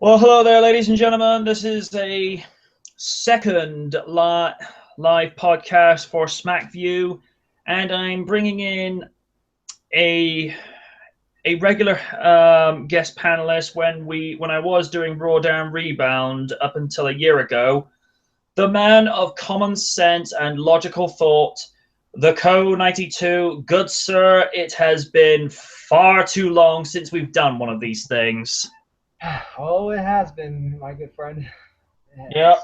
Well, hello there, ladies and gentlemen. This is a second live podcast for SmackView, and I'm bringing in a regular guest panelist when I was doing Raw Down Rebound up until a year ago. The man of common sense and logical thought, the Co-92. Good sir, it has been far too long since we've done one of these things. Oh, it has been, my good friend. Yep.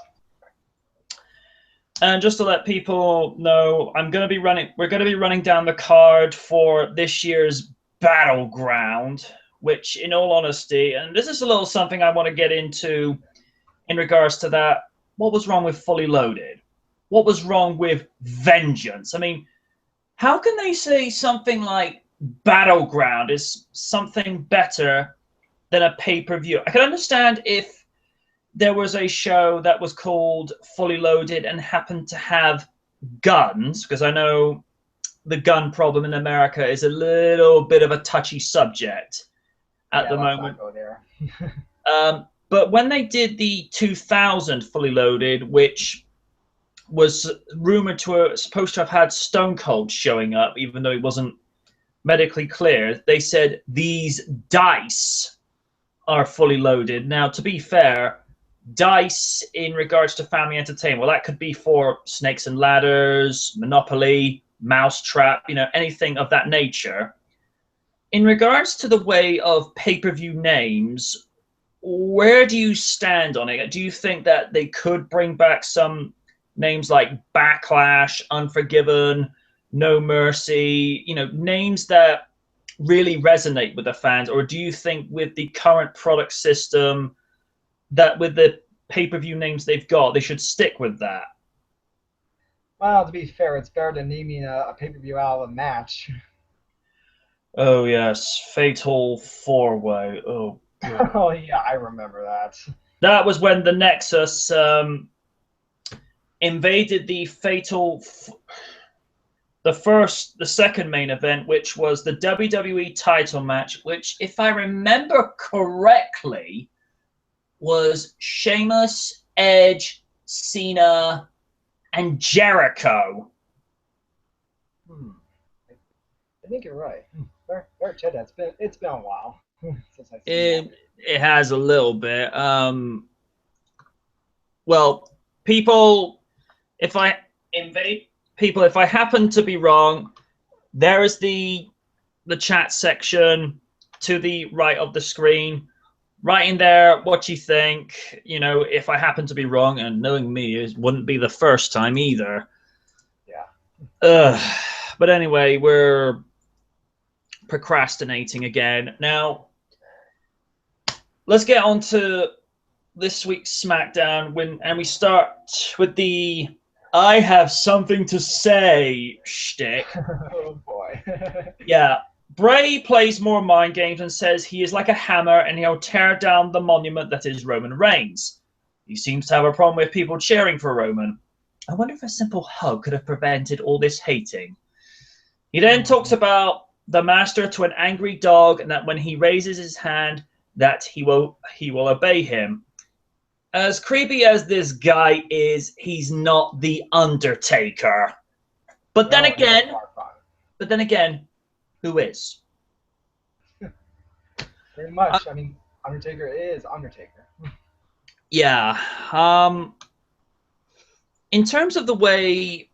And just to let people know, we're going to be running down the card for this year's Battleground, which, in all honesty, and this is a little something I want to get into in regards to that. What was wrong with Fully Loaded? What was wrong with Vengeance? I mean, how can they say something like Battleground is something better than a pay-per-view? I can understand if there was a show that was called Fully Loaded and happened to have guns, because I know the gun problem in America is a little bit of a touchy subject at the moment. Not go there. But when they did the 2000 Fully Loaded, which was rumored supposed to have had Stone Cold showing up, even though he wasn't medically cleared, they said these dice are fully loaded. Now, to be fair, dice in regards to family entertainment, well, that could be for Snakes and Ladders, Monopoly, Mousetrap, anything of that nature. In regards to the way of pay-per-view names, where do you stand on it? Do you think that they could bring back some names like Backlash, Unforgiven, No Mercy, names that really resonate with the fans? Or do you think with the current product system that with the pay-per-view names they've got, they should stick with that? Well, to be fair, it's better than naming a pay-per-view out of a match. Oh, yes. Fatal 4-Way. Oh, God. Oh, yeah, I remember that. That was when the Nexus invaded the the second main event, which was the WWE title match, which, if I remember correctly, was Sheamus, Edge, Cena, and Jericho. I think you're right. Very Ted, it's been a while since I've seen that. It has a little bit. Well, if I happen to be wrong, there is the chat section to the right of the screen. Write in there what you think. If I happen to be wrong, and knowing me, it wouldn't be the first time either. Yeah. But anyway, we're procrastinating again. Now, let's get on to this week's SmackDown, and we start with the I have something to say shtick. Oh, boy. Yeah. Bray plays more mind games and says he is like a hammer and he'll tear down the monument that is Roman Reigns. He seems to have a problem with people cheering for Roman. I wonder if a simple hug could have prevented all this hating. He then talks about the master to an angry dog, and that when he raises his hand, that he will obey him. As creepy as this guy is, he's not the Undertaker. But then again, who is? Pretty much. I mean, Undertaker is Undertaker. Yeah. In terms of the way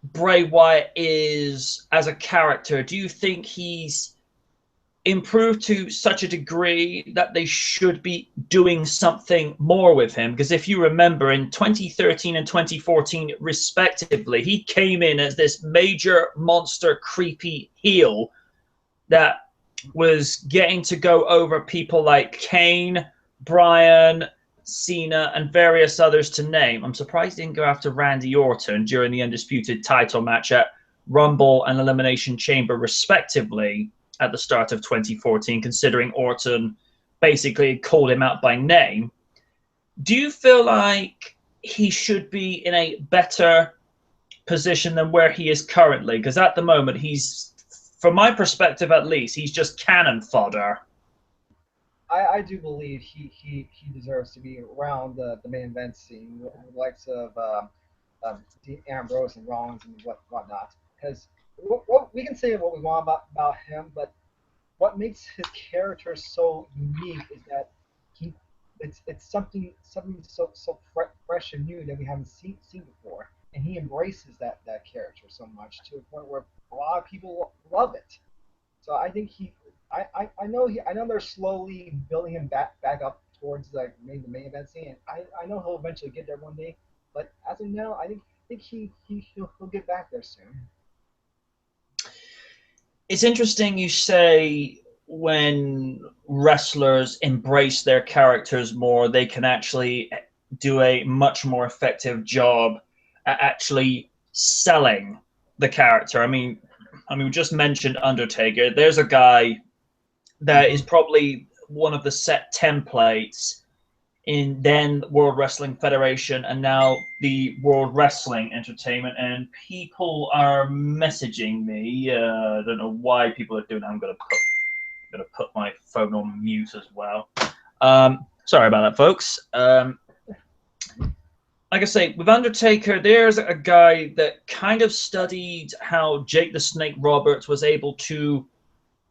Bray Wyatt is as a character, do you think he's improved to such a degree that they should be doing something more with him? Because if you remember, in 2013 and 2014 respectively, he came in as this major monster creepy heel that was getting to go over people like Kane, Bryan, Cena, and various others to name. I'm surprised he didn't go after Randy Orton during the Undisputed title match at Rumble and Elimination Chamber respectively at the start of 2014, considering Orton basically called him out by name. Do you feel like he should be in a better position than where he is currently? Because at the moment, from my perspective at least, he's just cannon fodder. I do believe he deserves to be around the main event scene, with the likes of Dean Ambrose and Rollins and whatnot. Because we can say what we want about him, but what makes his character so unique is that he it's something so fresh and new that we haven't seen before, and he embraces that character so much to a point where a lot of people love it. So I think I know they're slowly building him back up towards like maybe the main event scene. And I know he'll eventually get there one day, but as of now, I think he'll get back there soon. It's interesting you say when wrestlers embrace their characters more, they can actually do a much more effective job at actually selling the character. We just mentioned Undertaker. There's a guy that is Hmm. probably one of the set templates in then World Wrestling Federation and now the World Wrestling Entertainment, and people are messaging me. I don't know why people are doing that. I'm gonna put my phone on mute as well. Sorry about that, folks. Like I say, with Undertaker, there's a guy that kind of studied how Jake the Snake Roberts was able to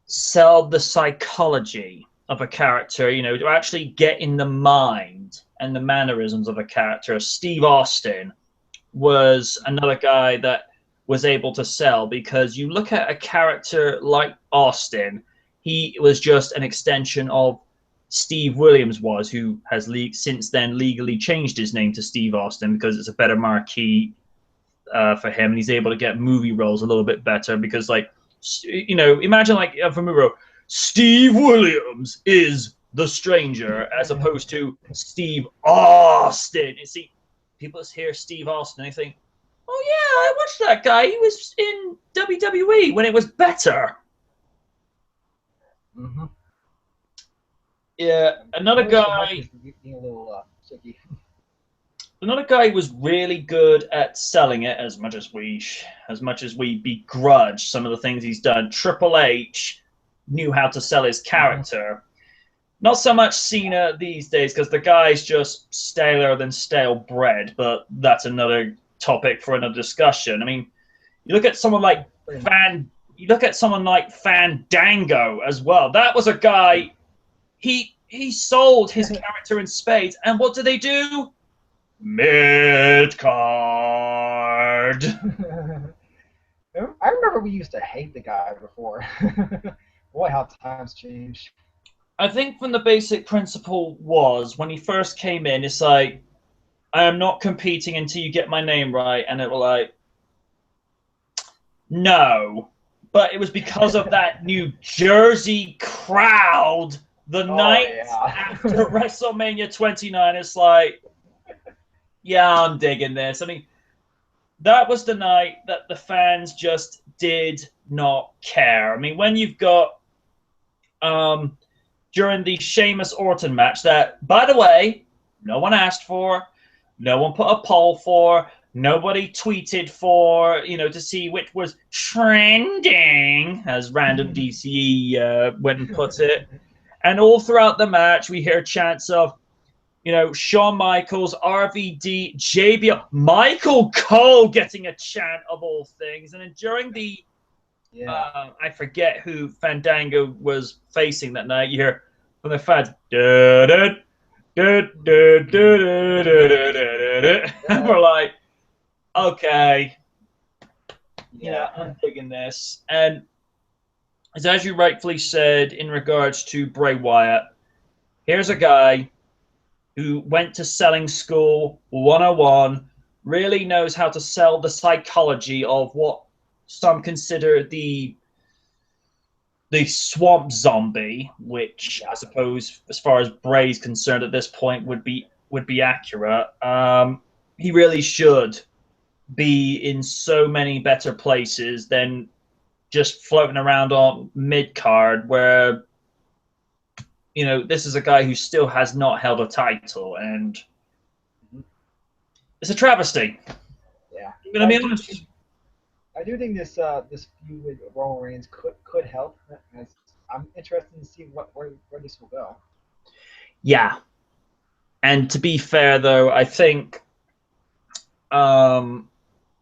sell the psychology of a character, to actually get in the mind and the mannerisms of a character. Steve Austin was another guy that was able to sell because you look at a character like Austin, he was just an extension of Steve Williams was, who has since then legally changed his name to Steve Austin because it's a better marquee for him, and he's able to get movie roles a little bit better because, like, imagine like for movie role, Steve Williams is the stranger as opposed to Steve Austin. You see, people just hear Steve Austin and they think, "Oh yeah, I watched that guy. He was in WWE when it was better." Hmm. Yeah, another Notice your mic guy is being a little shaky. another guy who was really good at selling it as much as we begrudge some of the things he's done. Triple H knew how to sell his Hmm. character. Not so much Cena these days because the guy's just staler than stale bread, but that's another topic for another discussion. You look at someone like Pretty much. Fan you look at someone like Fandango as well. That was a guy, he sold his character in spades, and what do they do? Mid card. I remember we used to hate the guy before. Boy, how times change. I think from the basic principle was when he first came in, it's like, I am not competing until you get my name right, and it was like, no. But it was because of that New Jersey crowd the Oh night after yeah. WrestleMania 29. It's like, yeah, I'm digging this. That was the night that the fans just did not care. When you've got um, during the Sheamus Orton match that, by the way, no one asked for, no one put a poll for, nobody tweeted for, to see which was trending, as random DCE went and put it. And all throughout the match, we hear chants of, Shawn Michaels, RVD, JBL, Michael Cole getting a chant of all things. And then during the, Yeah. I forget who Fandango was facing that night, you hear from the fans, and we're like, okay, Yeah. I'm digging this. And as you rightfully said in regards to Bray Wyatt, here's a guy who went to selling school 101, really knows how to sell the psychology of what some consider the swamp zombie, which I Yeah. suppose, as far as Bray's concerned at this point, would be accurate. He really should be in so many better places than just floating around on mid card, where this is a guy who still has not held a title, and Mhm. it's a travesty. Yeah. I'm gonna But be honest. I do think this feud with Roman Reigns could help. As I'm interested to see where this will go. Yeah. And to be fair, though, I think, I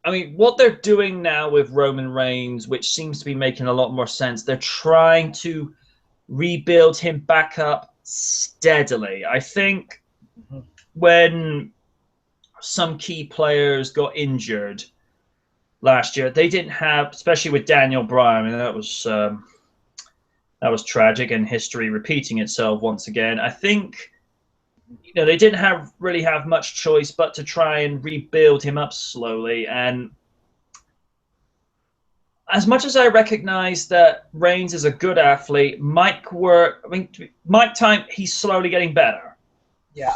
mean, what they're doing now with Roman Reigns, which seems to be making a lot more sense, they're trying to rebuild him back up steadily. I think Mhm. when some key players got injured last year, they didn't have, especially with Daniel Bryan. I mean, that was tragic, and history repeating itself once again. I think they didn't really have much choice but to try and rebuild him up slowly. And as much as I recognize that Reigns is a good athlete, Mike time he's slowly getting better. Yeah,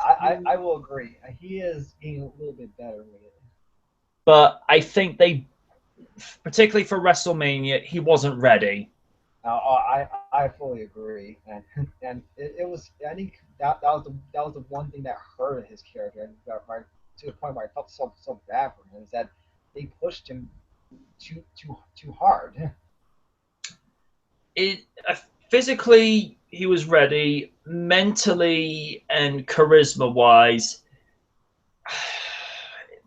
I will agree. He is getting a little bit better with it. But I think they, particularly for WrestleMania, he wasn't ready. I fully agree, and it was, I think that was the one thing that hurt his character, and to the point where I felt so bad for him, is that they pushed him too hard. It physically he was ready, mentally and charisma wise.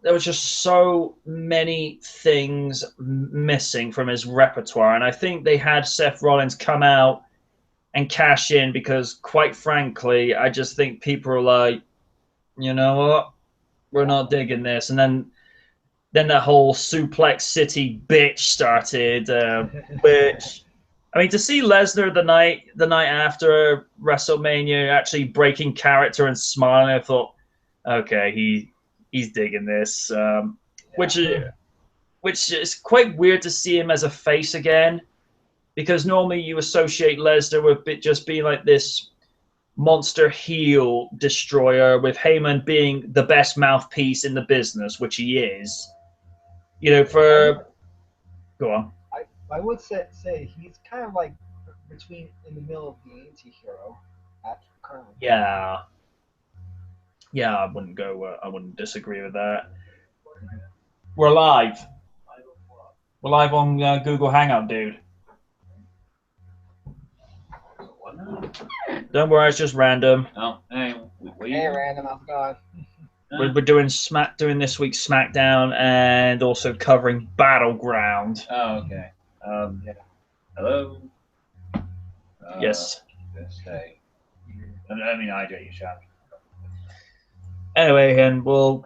There was just so many things missing from his repertoire, and I think they had Seth Rollins come out and cash in because, quite frankly, I just think people are like, you know what, we're not digging this, and then that whole Suplex City bitch started, which, I mean, to see Lesnar the night after WrestleMania actually breaking character and smiling, I thought, okay, he's digging this, which Yeah. which is quite weird to see him as a face again, because normally you associate Lesnar with just being like this monster heel destroyer, with Heyman being the best mouthpiece in the business, which he is. I would For go on. I would say he's kind of like between in the middle of the anti-hero at currently. Yeah, yeah, I wouldn't go. I wouldn't disagree with that. We're live. We're live on Google Hangout, dude. Don't worry, it's just random. Oh, hey, Hey, random, how's it going? We're doing this week's SmackDown and also covering Battleground. Oh, okay. Yeah. Hello. Yes. Let's say. I mean, I do you shot. Anyway, and we'll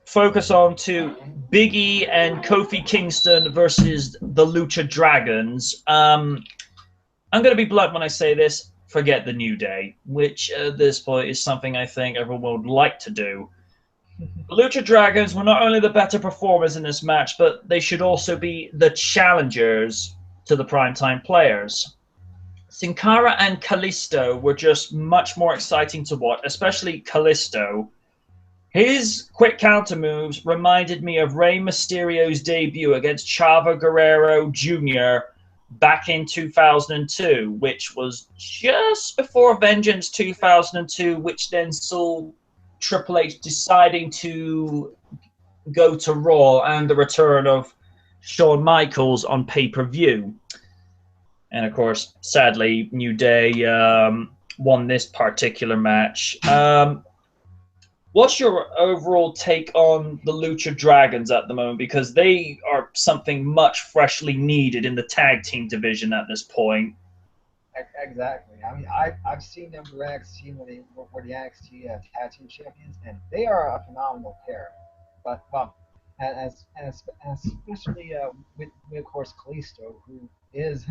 focus on to Big E and Kofi Kingston versus the Lucha Dragons. I'm going to be blunt when I say this. Forget the New Day, which at this point is something I think everyone would like to do. The Lucha Dragons were not only the better performers in this match, but they should also be the challengers to the primetime players. Sin Cara and Kalisto were just much more exciting to watch, especially Kalisto. His quick counter moves reminded me of Rey Mysterio's debut against Chavo Guerrero Jr. back in 2002, which was just before Vengeance 2002, which then saw Triple H deciding to go to Raw and the return of Shawn Michaels on pay-per-view. And of course, sadly, New Day won this particular match. What's your overall take on the Lucha Dragons at the moment? Because they are something much freshly needed in the tag team division at this point. Exactly. I mean, I've seen them for NXT when they were the NXT Tag Team Champions, and they are a phenomenal pair. But and especially with of course Kalisto, who is,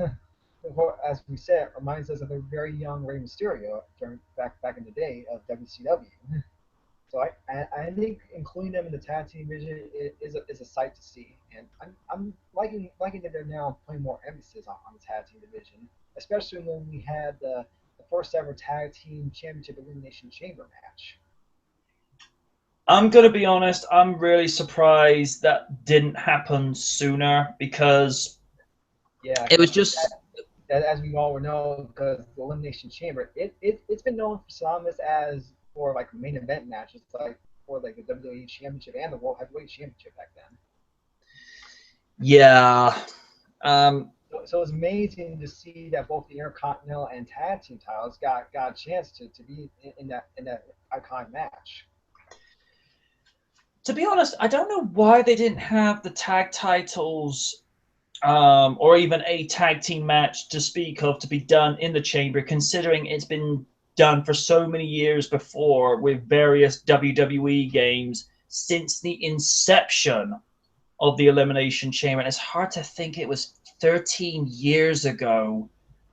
as we said, reminds us of a very young Rey Mysterio during back in the day of WCW. So I think including them in the tag team division is a sight to see, and I'm liking that they're now putting more emphasis on the tag team division, especially when we had the first ever tag team championship elimination chamber match. I'm going to be honest, I'm really surprised that didn't happen sooner, because Yeah, it was just. as we all know, because the elimination chamber, it's been known for some as for like main event matches, like for like the WWE Championship and the World Heavyweight Championship back then. Yeah. Um, so it's amazing to see that both the Intercontinental and Tag Team titles got a chance to be in that iconic match. To be honest, I don't know why they didn't have the tag titles or even a tag team match to speak of to be done in the Chamber, considering it's been done for so many years before with various WWE games since the inception of the Elimination Chamber. And it's hard to think it was 13 years ago,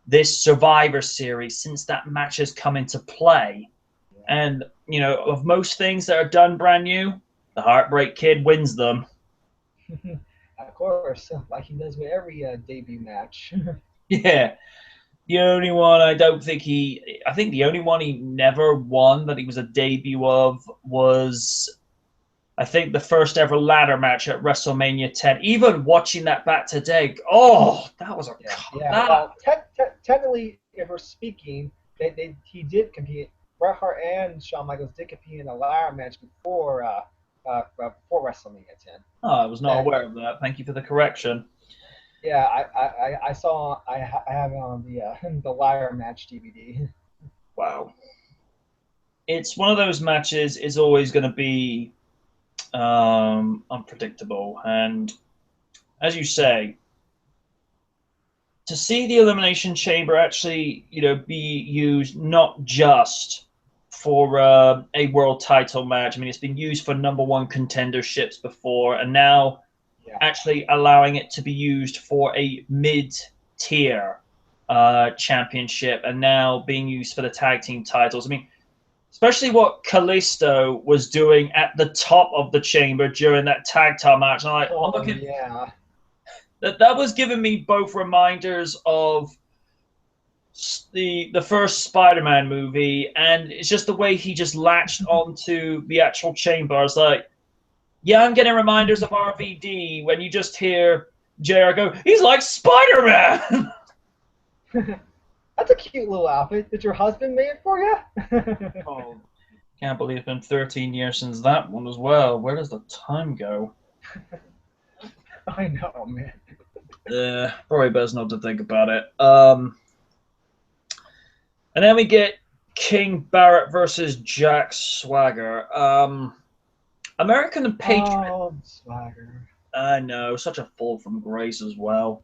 this Survivor Series, since that match has come into play. And, you know, of most things that are done brand new, the Heartbreak Kid wins them. Of course, like he does with every debut match. Yeah. The only one I think the only one he never won that he was a debut of was, I think, the first ever ladder match at WrestleMania 10. Even watching that back today, that was a... Yeah. Well, technically, if we're speaking, he did compete. Bret Hart and Shawn Michaels did compete in a ladder match before WrestleMania 10. Oh, I was not aware of that. Thank you for the correction. Yeah, I saw. I have it on the ladder match DVD. Wow. It's one of those matches is always going to be unpredictable, and as you say, to see the Elimination Chamber actually, be used not just for a world title match. I mean, it's been used for #1 contenderships before, and now actually allowing it to be used for a mid-tier championship, and now being used for the tag team titles. I mean, especially what Kalisto was doing at the top of the Chamber during that tag team match. And I'm looking, that was giving me both reminders of the first Spider-Man movie, and it's just the way he just latched onto the actual Chamber. I was like, yeah, I'm getting reminders of RVD when you just hear JR go, he's like Spider-Man! That's a cute little outfit. Did your husband make it for you? Oh, can't believe it's been 13 years since that one as well. Where does the time go? I know, man. Probably best not to think about it. And then we get King Barrett versus Jack Swagger. American and Patriot. Oh, Swagger. I know, such a fall from grace as well.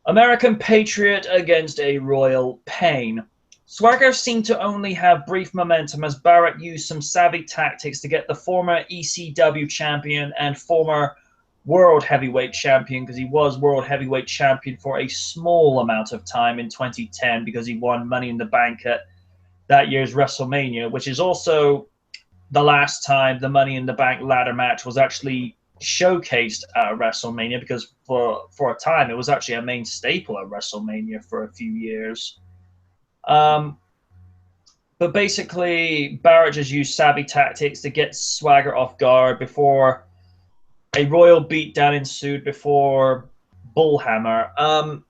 American Patriot against a Royal Pain. Swagger seemed to only have brief momentum as Barrett used some savvy tactics to get the former ECW champion and former World Heavyweight champion, because he was World Heavyweight champion for a small amount of time in 2010 because he won Money in the Bank at that year's WrestleMania, which is also the last time the Money in the Bank ladder match was actually showcased at WrestleMania, because for a time it was actually a main staple at WrestleMania for a few years. But basically, Barrett just used savvy tactics to get Swagger off guard before a royal beatdown ensued before Bullhammer. I'm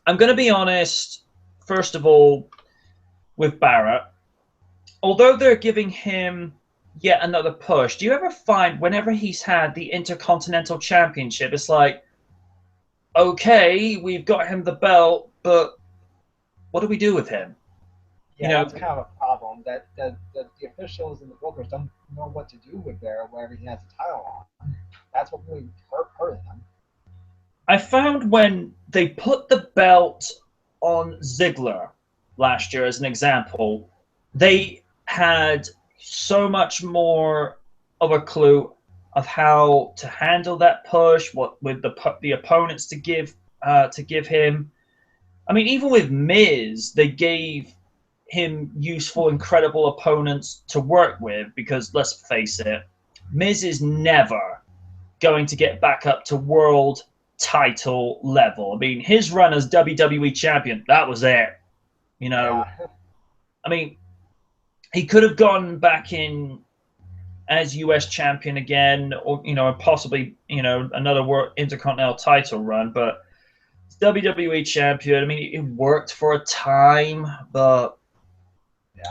going to be honest, first of all, with Barrett. Although they're giving him yet another push, do you ever find whenever he's had the Intercontinental Championship, it's like, okay, we've got him the belt, but what do we do with him? Yeah, that's kind of a problem, that the officials and the bookers don't know what to do with Barrett wherever he has the title on. That's what really hurt him. I found when they put the belt on Ziggler last year as an example, they had so much more of a clue of how to handle that push, what with the opponents to give him. I mean, even with Miz, they gave him useful, incredible opponents to work with, because let's face it, Miz is never going to get back up to world title level. I mean, his run as WWE champion, that was it. I mean, he could have gone back in as US champion again, or possibly another world Intercontinental title run, but WWE champion. I mean, it worked for a time, but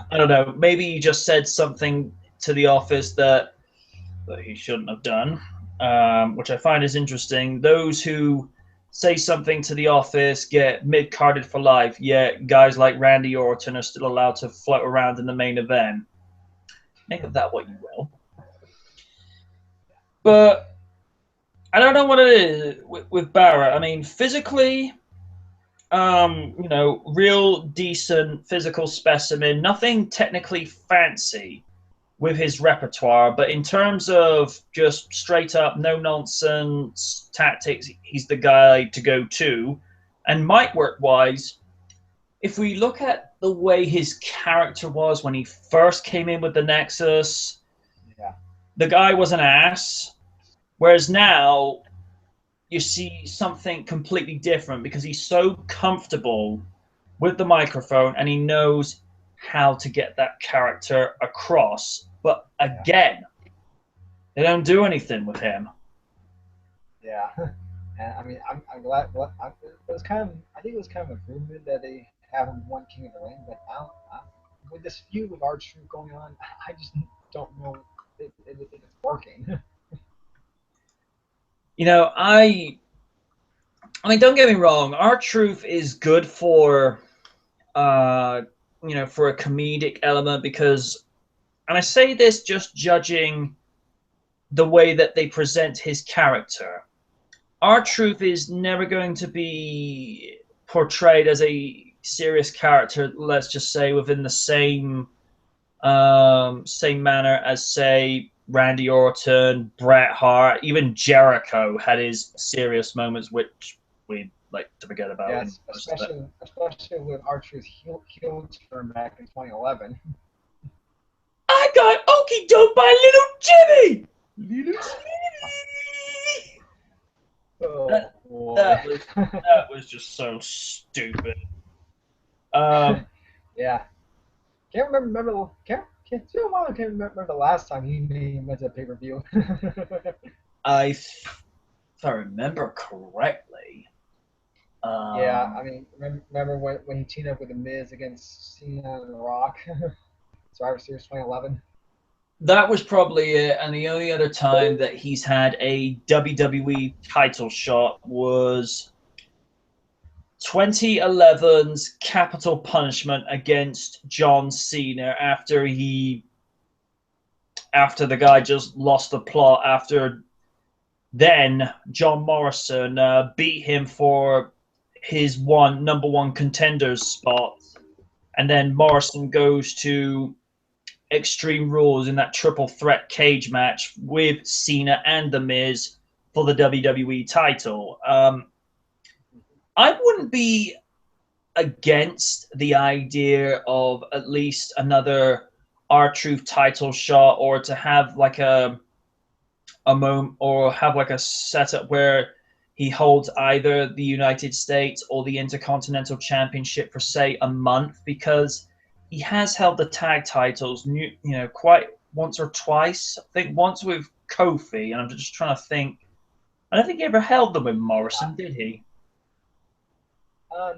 I don't know. Maybe he just said something to the office that he shouldn't have done, which I find is interesting. Those who say something to the office, get mid-carded for life, yet guys like Randy Orton are still allowed to float around in the main event. Make of that what you will. But I don't know what it is with Barrett. I mean, physically, you know, real decent physical specimen, nothing technically fancy with his repertoire, but in terms of just straight up, no nonsense tactics, he's the guy to go to. And mic work wise, if we look at the way his character was when he first came in with the Nexus, Yeah. the guy was an ass. Whereas now you see something completely different because he's so comfortable with the microphone and he knows how to get that character across. But again, they don't do anything with him. Yeah. And I mean, I'm glad. It was kind of, I think it was kind of a movement that they have him one King of the Ring, but with this feud with R-Truth going on, I just don't know if it's working. You know, I mean, don't get me wrong. R-Truth is good for, you know, for a comedic element because, and I say this just judging the way that they present his character. R-Truth is never going to be portrayed as a serious character, let's just say, within the same manner as, say, Randy Orton, Bret Hart, even Jericho had his serious moments, which we like to forget about. Yes, especially with R-Truth's heel turn back in 2011. I got okie doke by little Jimmy. Little Jimmy. Oh, that was just so stupid. Yeah, can't remember the last time he went to pay per view. If I remember correctly. Yeah, I mean, remember when he teamed up with The Miz against Cena and The Rock, Survivor Series 2011. That was probably it, and the only other time that he's had a WWE title shot was 2011's Capital Punishment against John Cena after the guy just lost the plot. After then, John Morrison beat him for his number one contenders spot, and then Morrison goes to Extreme Rules in that triple threat cage match with Cena and The Miz for the WWE title. I wouldn't be against the idea of at least another R-Truth title shot, or to have like a moment, or have like a setup where he holds either the United States or the Intercontinental Championship for, say, a month, because he has held the tag titles, you know, quite once or twice. I think once with Kofi, and I'm just trying to think. I don't think he ever held them with Morrison, did he?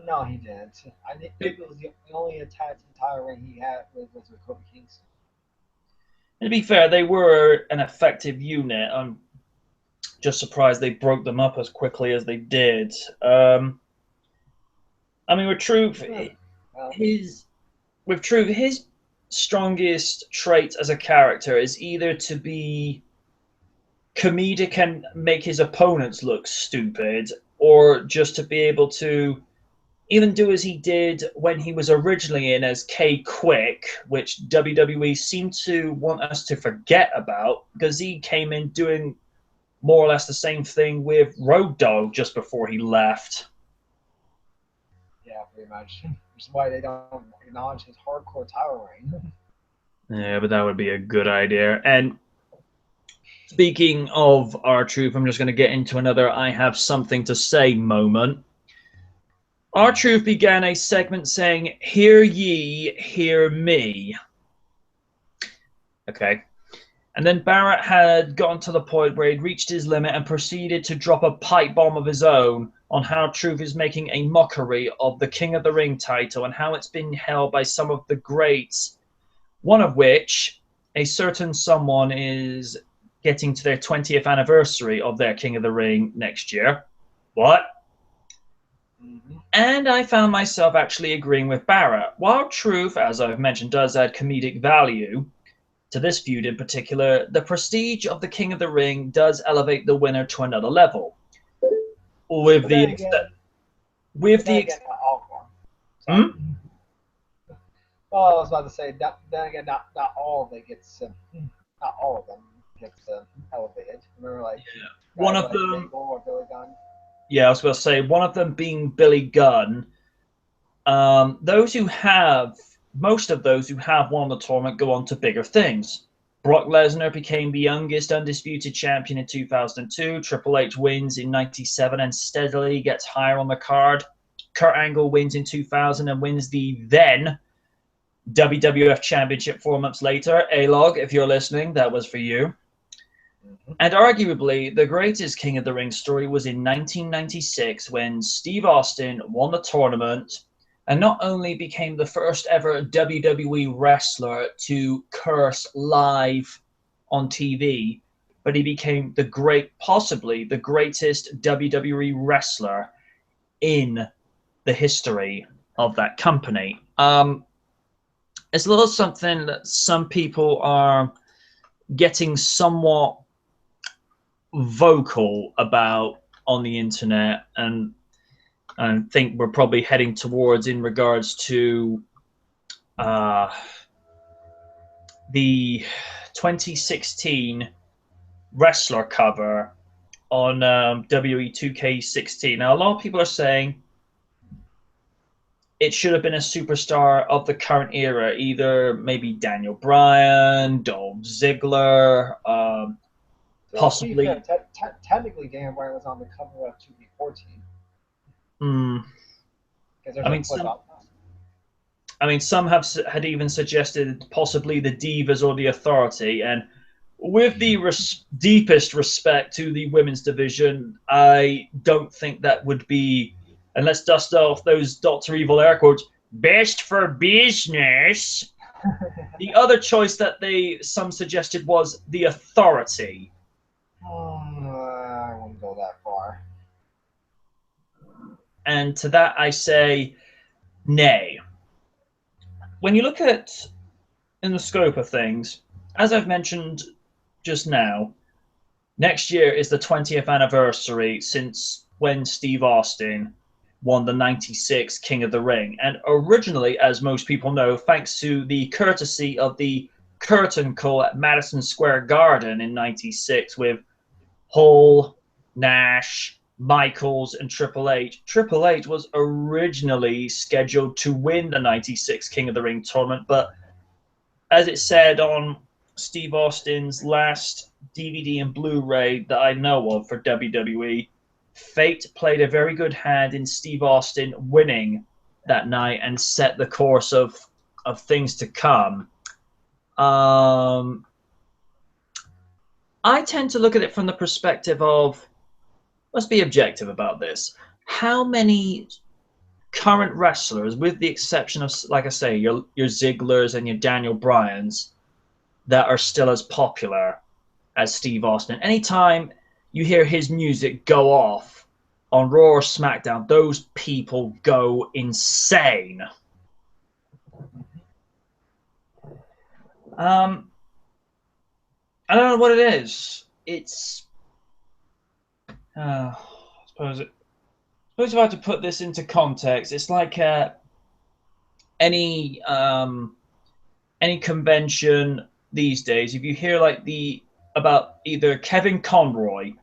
No, he didn't. I think it was the only tag title reign he had was with Kofi Kingston. And to be fair, they were an effective unit. I'm just surprised they broke them up as quickly as they did. I mean, with Truth, his strongest trait as a character is either to be comedic and make his opponents look stupid, or just to be able to even do as he did when he was originally in as K-Quick, which WWE seemed to want us to forget about, because he came in doing more or less the same thing with Road Dogg just before he left. Yeah, pretty much. Which is why they don't acknowledge his hardcore title reign. Yeah, but that would be a good idea. And speaking of R-Truth, I'm just going to get into another I have something to say moment. R-Truth began a segment saying, "Hear ye, hear me." Okay. And then Barrett had gotten to the point where he'd reached his limit and proceeded to drop a pipe bomb of his own on how Truth is making a mockery of the King of the Ring title and how it's been held by some of the greats, one of which, a certain someone, is getting to their 20th anniversary of their King of the Ring next year. What? And I found myself actually agreeing with Barrett. While Truth, as I've mentioned, does add comedic value to this feud in particular, the prestige of the King of the Ring does elevate the winner to another level. With the not all of them. Well, I was about to say then again, not all of them gets elevated. Remember, like one of like them, Gable or Billy Gunn. yeah, I was going to say one of them being Billy Gunn. Most of those who have won the tournament go on to bigger things. Brock Lesnar became the youngest undisputed champion in 2002. Triple H wins in 97 and steadily gets higher on the card. Kurt Angle wins in 2000 and wins the then WWF Championship 4 months later. A-Log, if you're listening, that was for you. And arguably, the greatest King of the Ring story was in 1996 when Steve Austin won the tournament and not only became the first ever WWE wrestler to curse live on TV, but he became possibly the greatest WWE wrestler in the history of that company. It's a little something that some people are getting somewhat vocal about on the internet, and I think we're probably heading towards in regards to the 2016 wrestler cover on WWE 2K16. Now, a lot of people are saying it should have been a superstar of the current era, either maybe Daniel Bryan, Dolph Ziggler, possibly. Technically, Daniel Bryan was on the cover of 2K14. Some had even suggested possibly the Divas or the Authority, and with the deepest respect to the women's division, I don't think that would be, and let's dust off those Dr. Evil air quotes, best for business. The other choice that some suggested was the Authority. I wouldn't go that far. And to that I say, nay. When you look at in the scope of things, as I've mentioned just now, next year is the 20th anniversary since when Steve Austin won the 96 King of the Ring. And originally, as most people know, thanks to the courtesy of the curtain call at Madison Square Garden in 96 with Hall, Nash, Michaels, and Triple H. Triple H was originally scheduled to win the 96 King of the Ring tournament, but as it said on Steve Austin's last DVD and Blu-ray that I know of for WWE, fate played a very good hand in Steve Austin winning that night and set the course of things to come. I tend to look at it from the perspective of, let's be objective about this. How many current wrestlers, with the exception of, like I say, your Zigglers and your Daniel Bryans, that are still as popular as Steve Austin? Anytime you hear his music go off on Raw or SmackDown, those people go insane. I don't know what it is. It's I suppose if I had to put this into context, it's like any convention these days. If you hear like about either Kevin Conroy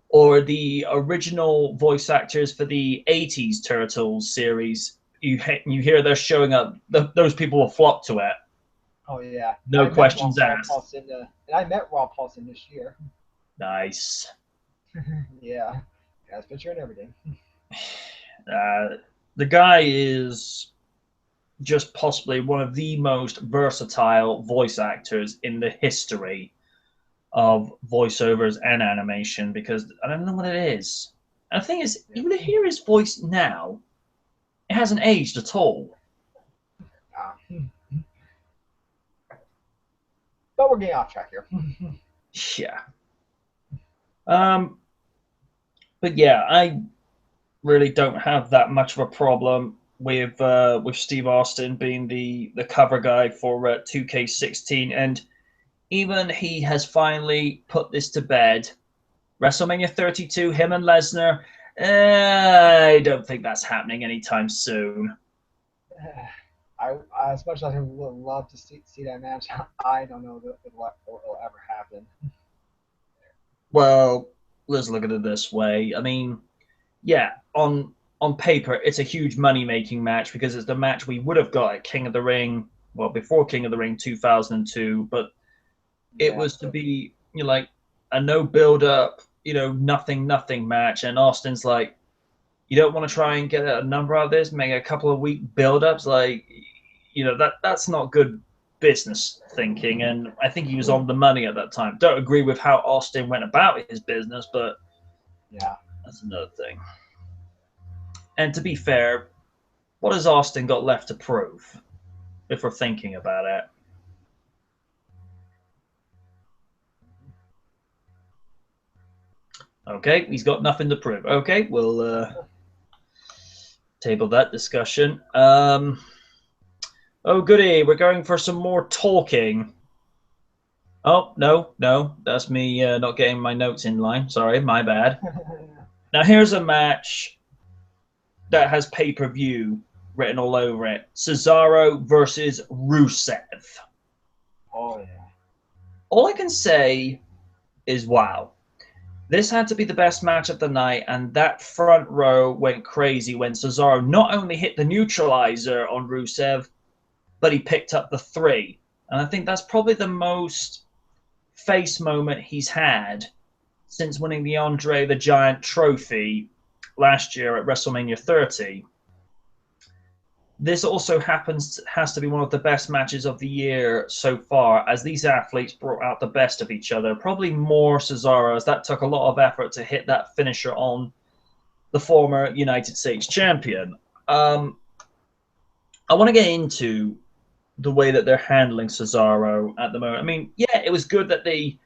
or the original voice actors for the 80s Turtles series, you hear they're showing up, those people will flock to it. Oh, yeah. No questions asked. And I met Rob Paulson this year. Nice. Yeah. Got his picture and everything. The guy is just possibly one of the most versatile voice actors in the history of voiceovers and animation, because I don't know what it is. And the thing is, even to hear his voice now, it hasn't aged at all. But we're getting off track here. Yeah. But yeah, really don't have that much of a problem with Steve Austin being the cover guy for 2K16, and even he has finally put this to bed. WrestleMania 32, him and Lesnar. I don't think that's happening anytime soon. As much as I would love to see that match, I don't know if it'll ever happen. Well, let's look at it this way. I mean, yeah, on paper, it's a huge money making match because it's the match we would have got at King of the Ring, well, before King of the Ring 2002, but it Yeah. was to be, you know, like a no build up, nothing match, and Austin's like, you don't want to try and get a number out of this, make a couple of week build ups, like, that's not good business thinking, and I think he was on the money at that time. Don't agree with how Austin went about his business, but Yeah. that's another thing. And to be fair, what has Austin got left to prove, if we're thinking about it? Okay, he's got nothing to prove. Okay, we'll table that discussion. Oh, goody, we're going for some more talking. Oh, no, that's me not getting my notes in line. Sorry, my bad. Now, here's a match that has pay-per-view written all over it. Cesaro versus Rusev. Oh yeah. All I can say is wow. This had to be the best match of the night, and that front row went crazy when Cesaro not only hit the neutralizer on Rusev, but he picked up the 3. And I think that's probably the most face moment he's had since winning the Andre the Giant trophy last year at WrestleMania 30. This also has to be one of the best matches of the year so far, as these athletes brought out the best of each other. Probably more Cesaro, as that took a lot of effort to hit that finisher on the former United States champion. I want to get into the way that they're handling Cesaro at the moment. I mean, yeah, it was good that they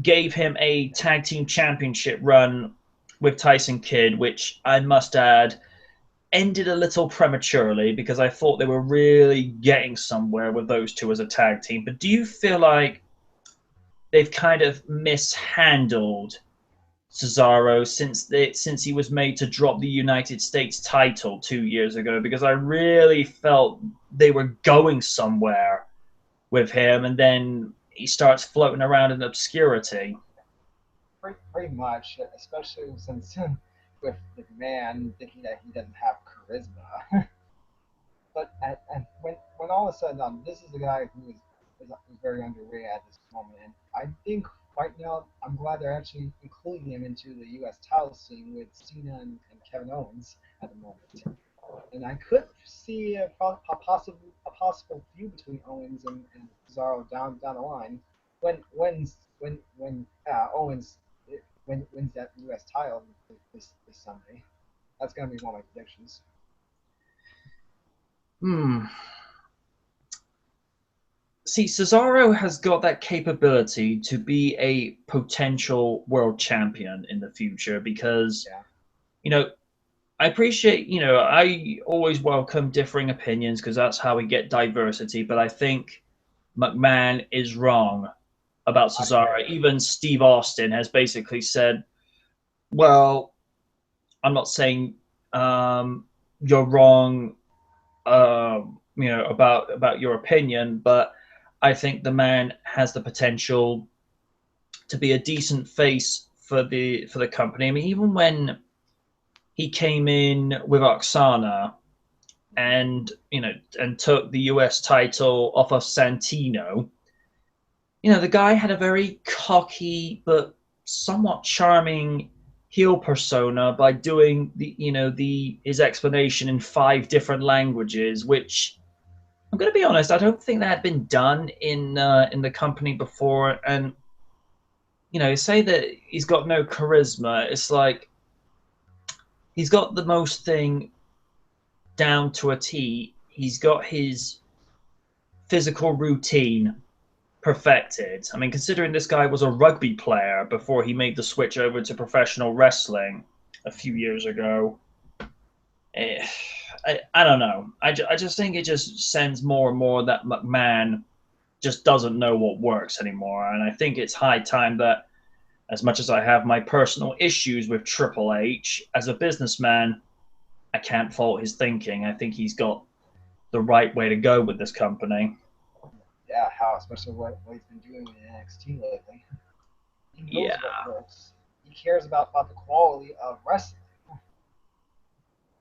gave him a tag team championship run with Tyson Kidd, which I must add ended a little prematurely because I thought they were really getting somewhere with those two as a tag team. But do you feel like they've kind of mishandled Cesaro since he was made to drop the United States title 2 years ago? Because I really felt they were going somewhere with him, and then he starts floating around in obscurity. Pretty much, especially since with McMahon thinking that he doesn't have charisma. But and when all of a sudden, this is a guy who is very underrated at this moment, and I think right now I'm glad they're actually including him into the U.S. title scene with Cena and Kevin Owens at the moment. And I could see a possible feud between Owens and Cesaro down the line when Owens wins that U.S. title this Sunday. That's gonna be one of my predictions. See, Cesaro has got that capability to be a potential world champion in the future because, Yeah. you know, I appreciate, I always welcome differing opinions because that's how we get diversity. But I think McMahon is wrong about Cesaro. Even Steve Austin has basically said, well, I'm not saying you're wrong, about your opinion, but I think the man has the potential to be a decent face for the company. I mean, even when he came in with Oksana and and took the US title off of Santino, the guy had a very cocky but somewhat charming heel persona by doing the his explanation in 5 different languages, which I'm going to be honest, I don't think that had been done in the company before. And say that he's got no charisma, it's like he's got the most thing down to a T. He's got his physical routine perfected. I mean, considering this guy was a rugby player before he made the switch over to professional wrestling, a few years ago. I don't know. I just think it just sends more and more that McMahon just doesn't know what works anymore. And I think it's high time that, as much as I have my personal issues with Triple H, as a businessman, I can't fault his thinking. I think he's got the right way to go with this company. Yeah, how especially what he's been doing in NXT lately. He knows what works. He cares about the quality of wrestling.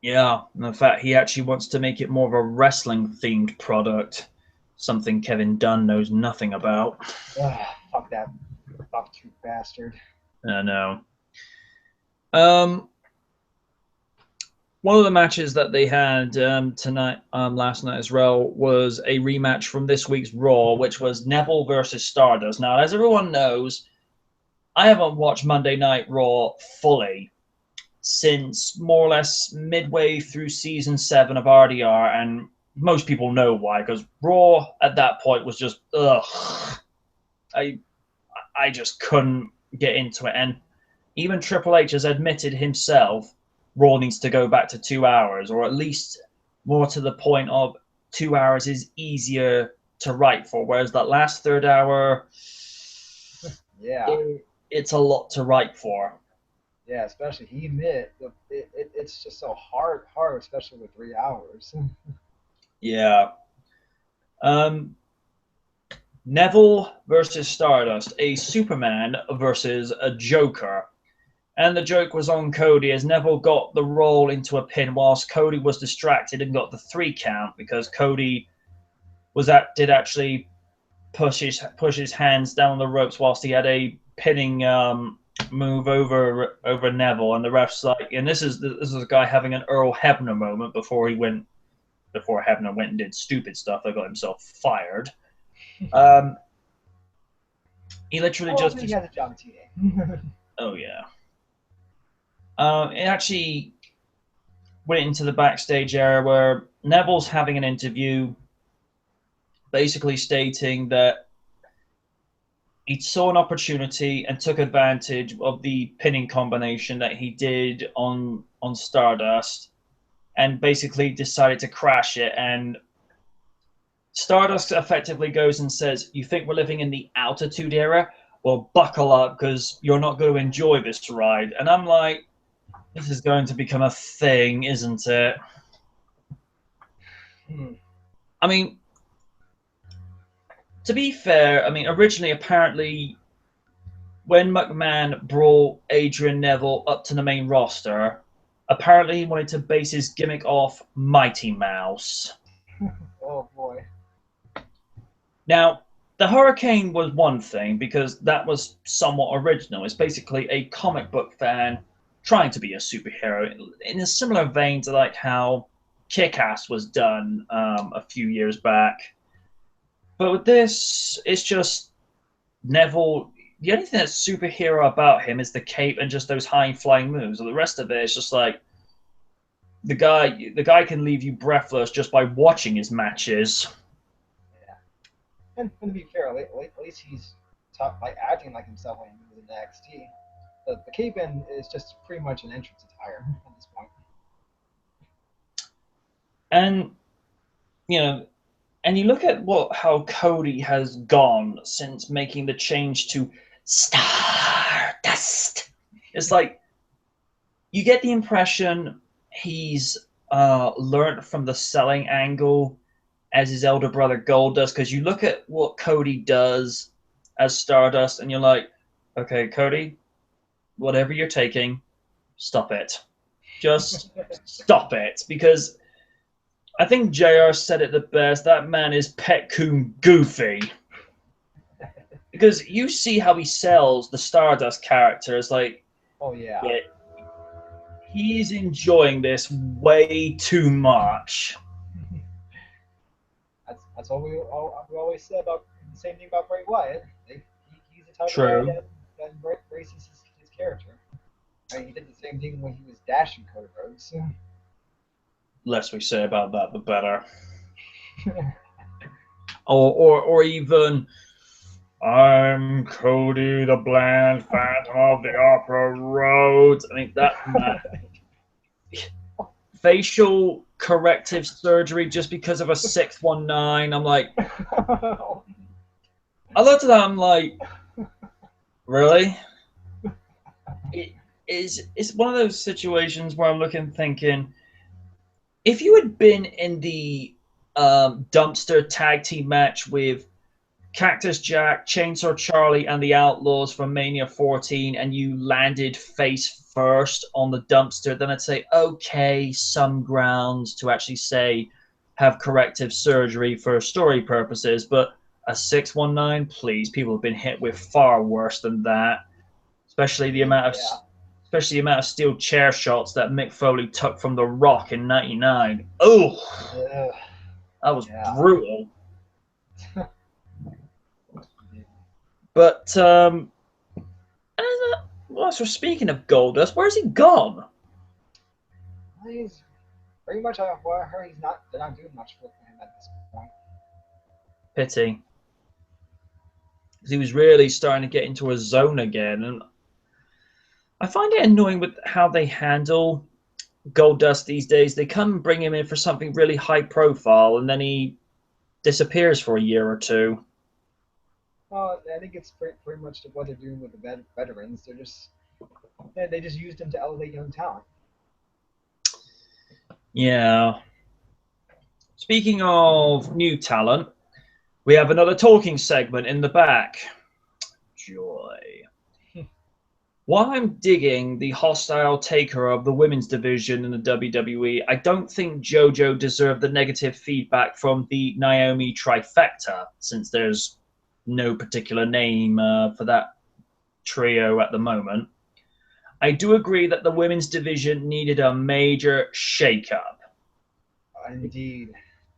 Yeah, and in fact, he actually wants to make it more of a wrestling-themed product, something Kevin Dunn knows nothing about. Fuck that buck-tooth bastard. I know. One of the matches that they had last night as well, was a rematch from this week's Raw, which was Neville versus Stardust. Now, as everyone knows, I haven't watched Monday Night Raw fully since more or less midway through season 7 of RDR, and most people know why, because Raw at that point was just ugh. I just couldn't get into it, and even Triple H has admitted himself Raw needs to go back to 2 hours, or at least more to the point of 2 hours is easier to write for, whereas that last third hour, yeah, it's a lot to write for. Yeah, especially he admitted it's just so hard, especially with 3 hours. Yeah. Neville versus Stardust, a Superman versus a Joker. And the joke was on Cody, as Neville got the roll into a pin whilst Cody was distracted and got the 3 count, because Cody did actually push his hands down the ropes whilst he had a pinning move over Neville, and the ref's like, and this is a guy having an Earl Hebner moment before Hebner went and did stupid stuff that got himself fired. He literally just. He has a job today. Oh yeah. It actually went into the backstage area where Neville's having an interview, basically stating that he saw an opportunity and took advantage of the pinning combination that he did on Stardust, and basically decided to crash it. And Stardust effectively goes and says, "You think we're living in the Altitude Era? Well, buckle up, because you're not going to enjoy this ride." And I'm like, this is going to become a thing, isn't it? I mean, to be fair, originally, apparently, when McMahon brought Adrian Neville up to the main roster, apparently he wanted to base his gimmick off Mighty Mouse. Oh, boy. Now, the Hurricane was one thing, because that was somewhat original. It's basically a comic book fan trying to be a superhero, in a similar vein to like how Kick-Ass was done a few years back. But with this, it's just Neville. The only thing that's superhero about him is the cape and just those high flying moves. And the rest of it is just like the guy can leave you breathless just by watching his matches. Yeah, and to be fair, at least he's acting like himself when he was in NXT. The cape-in is just pretty much an entrance attire at this point. And and you look at how Cody has gone since making the change to Stardust. It's like you get the impression he's learned from the selling angle as his elder brother Gold does, because you look at what Cody does as Stardust and you're like, okay, Cody, whatever you're taking, stop it. Just stop it. Because I think JR said it the best. That man is pet coon goofy. Because you see how he sells the Stardust character. It's like, oh yeah, he's enjoying this way too much. That's what we always said about the same thing about Bray Wyatt. He's the type True. of guy that embraces his character. I mean, he did the same thing when he was dashing Cody Rhodes. Less we say about that, the better. or even I'm Cody the Bland, Phantom of the Opera Roads. I mean, that man. Facial corrective surgery just because of a 619. I'm like, I looked at that, I'm like, really? It's one of those situations where I'm looking, thinking, if you had been in the dumpster tag team match with Cactus Jack, Chainsaw Charlie, and the Outlaws from Mania 14, and you landed face first on the dumpster, then I'd say, okay, some grounds to actually say have corrective surgery for story purposes. But a 619, please, people have been hit with far worse than that. Especially the amount of steel chair shots that Mick Foley took from The Rock in '99. Oh, that was brutal. But well, so speaking of Goldust, where's he gone? He's pretty much. I heard they're not doing much for him at this point. Pity, because he was really starting to get into a zone again, and I find it annoying with how they handle Goldust these days. They come and bring him in for something really high profile, and then he disappears for a year or two. Well, I think it's pretty much what they're doing with the veterans. They just used him to elevate young talent. Yeah. Speaking of new talent, we have another talking segment in the back. Joy. While I'm digging the hostile taker of the women's division in the WWE, I don't think JoJo deserved the negative feedback from the Naomi trifecta, since there's no particular name for that trio at the moment. I do agree that the women's division needed a major shake-up. Indeed.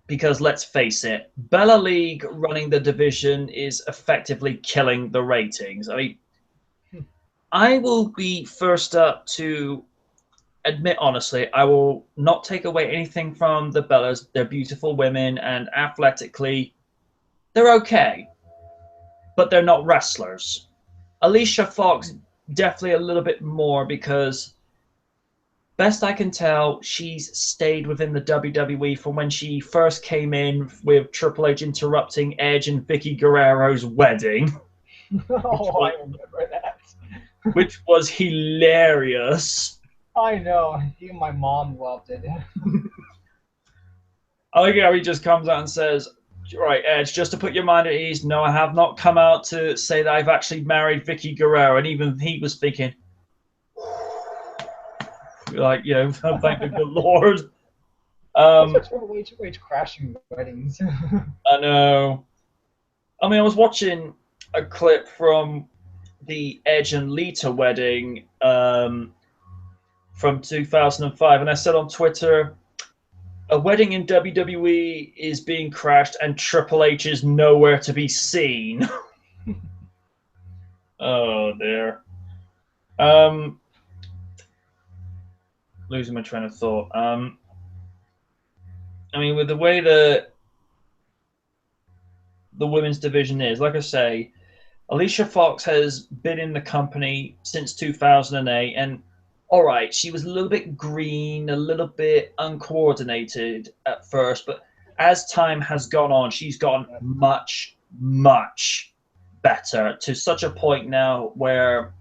Because let's face it, Bella League running the division is effectively killing the ratings. I mean, I will be first up to admit, honestly, I will not take away anything from the Bellas. They're beautiful women, and athletically, they're okay. But they're not wrestlers. Alicia Fox, definitely a little bit more, because best I can tell, she's stayed within the WWE from when she first came in with Triple H interrupting Edge and Vicky Guerrero's wedding. I remember that. Which was hilarious. I know. Even my mom loved it. I like how he just comes out and says, right, Edge, just to put your mind at ease, no, I have not come out to say that I've actually married Vicky Guerrero. And even he was thinking, like, you know, thank the good Lord. Triple H crashing weddings. I know. I mean, I was watching a clip from the Edge and Lita wedding from 2005, and I said on Twitter, a wedding in WWE is being crashed and Triple H is nowhere to be seen. Oh dear. Losing my train of thought. I mean, with the way the women's division is, like I say, Alicia Fox has been in the company since 2008, and all right, she was a little bit green, a little bit uncoordinated at first, but as time has gone on, she's gotten much, much better, to such a point now where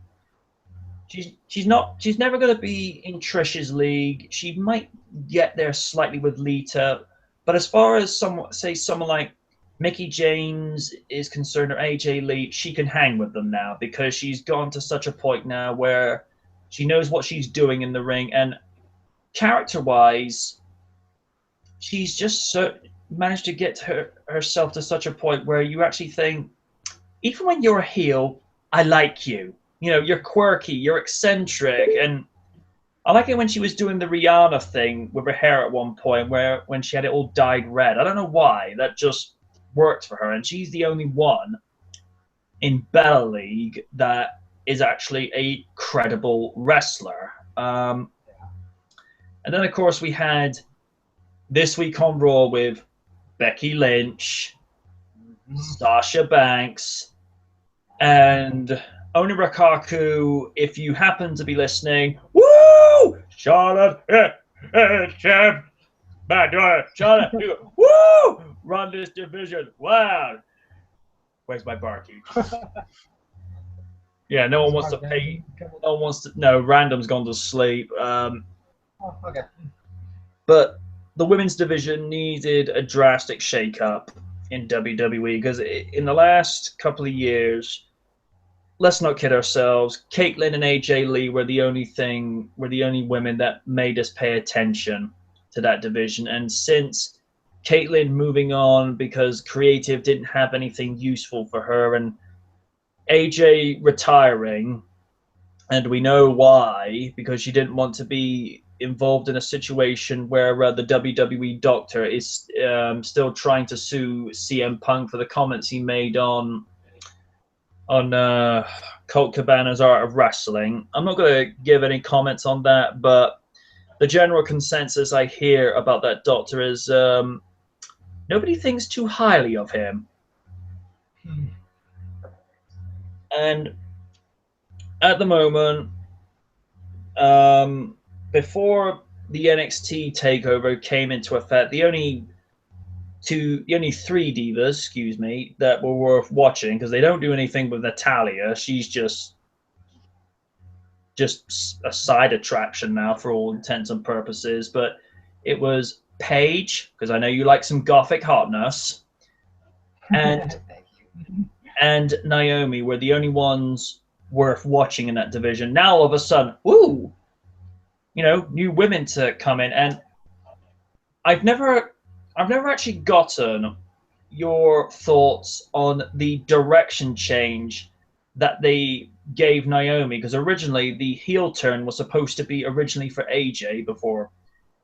she's never going to be in Trish's league. She might get there slightly with Lita, but as far as someone like Mickie James is concerned, or AJ Lee, she can hang with them now, because she's gone to such a point now where she knows what she's doing in the ring, and character-wise, she's just managed to get herself to such a point where you actually think, even when you're a heel, I like you. You know, you're quirky, you're eccentric, and I like it when she was doing the Rihanna thing with her hair at one point, when she had it all dyed red. I don't know why, that just worked for her, and she's the only one in Bella League that is actually a credible wrestler. And then, of course, we had this week on Raw with Becky Lynch, Sasha Banks, And Oni Rakaku, if you happen to be listening, woo! Charlotte, champ, my daughter, Charlotte, woo! Run this division. Wow. Where's my barkeep? Yeah, no one wants to pay. No one wants to. No, Random's gone to sleep. Oh, okay. But the women's division needed a drastic shake-up in WWE because in the last couple of years, let's not kid ourselves, Caitlyn and AJ Lee were the only women that made us pay attention to that division. And since Caitlyn moving on because creative didn't have anything useful for her, and AJ retiring, and we know why, because she didn't want to be involved in a situation where the WWE doctor is still trying to sue CM Punk for the comments he made on Colt Cabana's Art of Wrestling. I'm not going to give any comments on that, but the general consensus I hear about that doctor is nobody thinks too highly of him. And at the moment, before the NXT takeover came into effect, the only three divas, excuse me, that were worth watching, because they don't do anything with Natalia. She's just a side attraction now for all intents and purposes. But it was Paige, because I know you like some gothic hotness, and and Naomi were the only ones worth watching in that division. Now all of a sudden, woo, new women to come in, and I've never actually gotten your thoughts on the direction change that they gave Naomi, because originally the heel turn was supposed to be originally for AJ before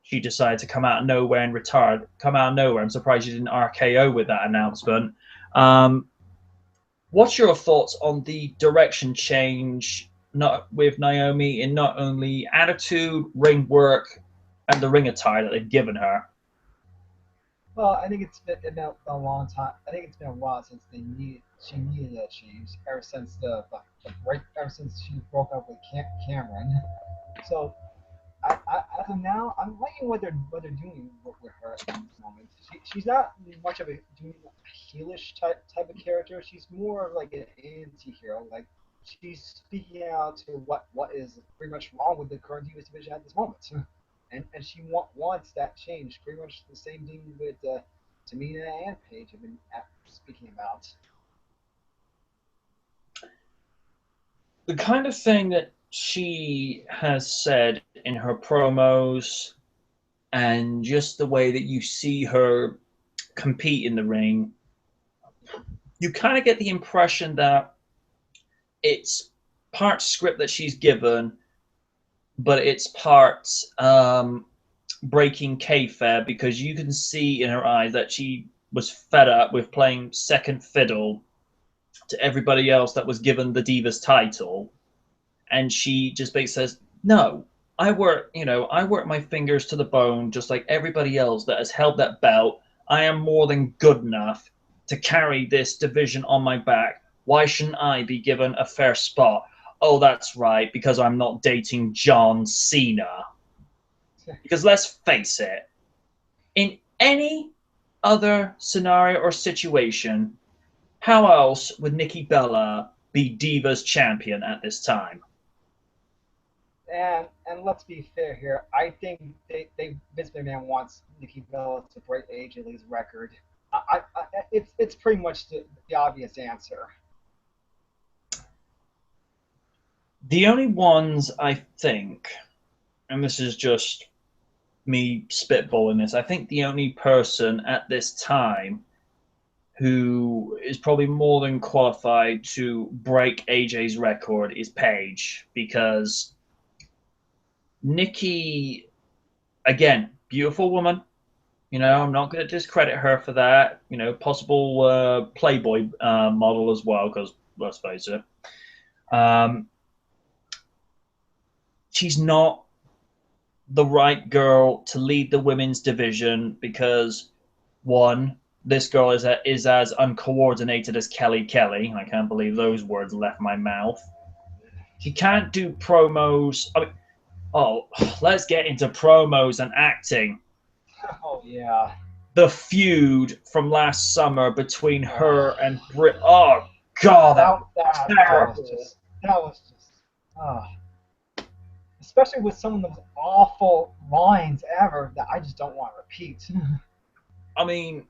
she decided to come out of nowhere and retired. Come out of nowhere. I'm surprised you didn't RKO with that announcement. What's your thoughts on the direction change not with Naomi in not only attitude, ring work, and the ring attire that they've given her? Well, I think it's been a long time. I think it's been a while since she needed a change. Ever since the break, ever since she broke up with Cameron. So as of now, I'm liking what they're doing with her at the moment. She's not much of doing a heelish type of character. She's more of like an anti-hero. Like she's speaking out to what is pretty much wrong with the current Divas division at this moment. And she wants that change. Pretty much the same thing with Tamina and Paige have been speaking about. The kind of thing that she has said in her promos and just the way that you see her compete in the ring, you kind of get the impression that it's part script that she's given, but it's part breaking kayfabe, because you can see in her eyes that she was fed up with playing second fiddle to everybody else that was given the Divas title, and she just basically says, "No, I work my fingers to the bone, just like everybody else that has held that belt. I am more than good enough to carry this division on my back. Why shouldn't I be given a fair spot? Oh, that's right, because I'm not dating John Cena." Because let's face it, in any other scenario or situation, how else would Nikki Bella be Divas champion at this time? And let's be fair here. I think Vince McMahon wants Nikki Bella to break AJ Lee's record. It's pretty much the obvious answer. The only ones I think, and this is just me spitballing this, I think the only person at this time who is probably more than qualified to break AJ's record is Paige, because Nikki, again, beautiful woman. I'm not going to discredit her for that. Possible Playboy model as well, because let's face it, she's not the right girl to lead the women's division because, one, this girl is as uncoordinated as Kelly Kelly. I can't believe those words left my mouth. She can't do promos. I mean, oh, let's get into promos and acting. Oh yeah. The feud from last summer between her and Britt. Oh God, that was just especially with some of those awful lines ever that I just don't want to repeat. I mean,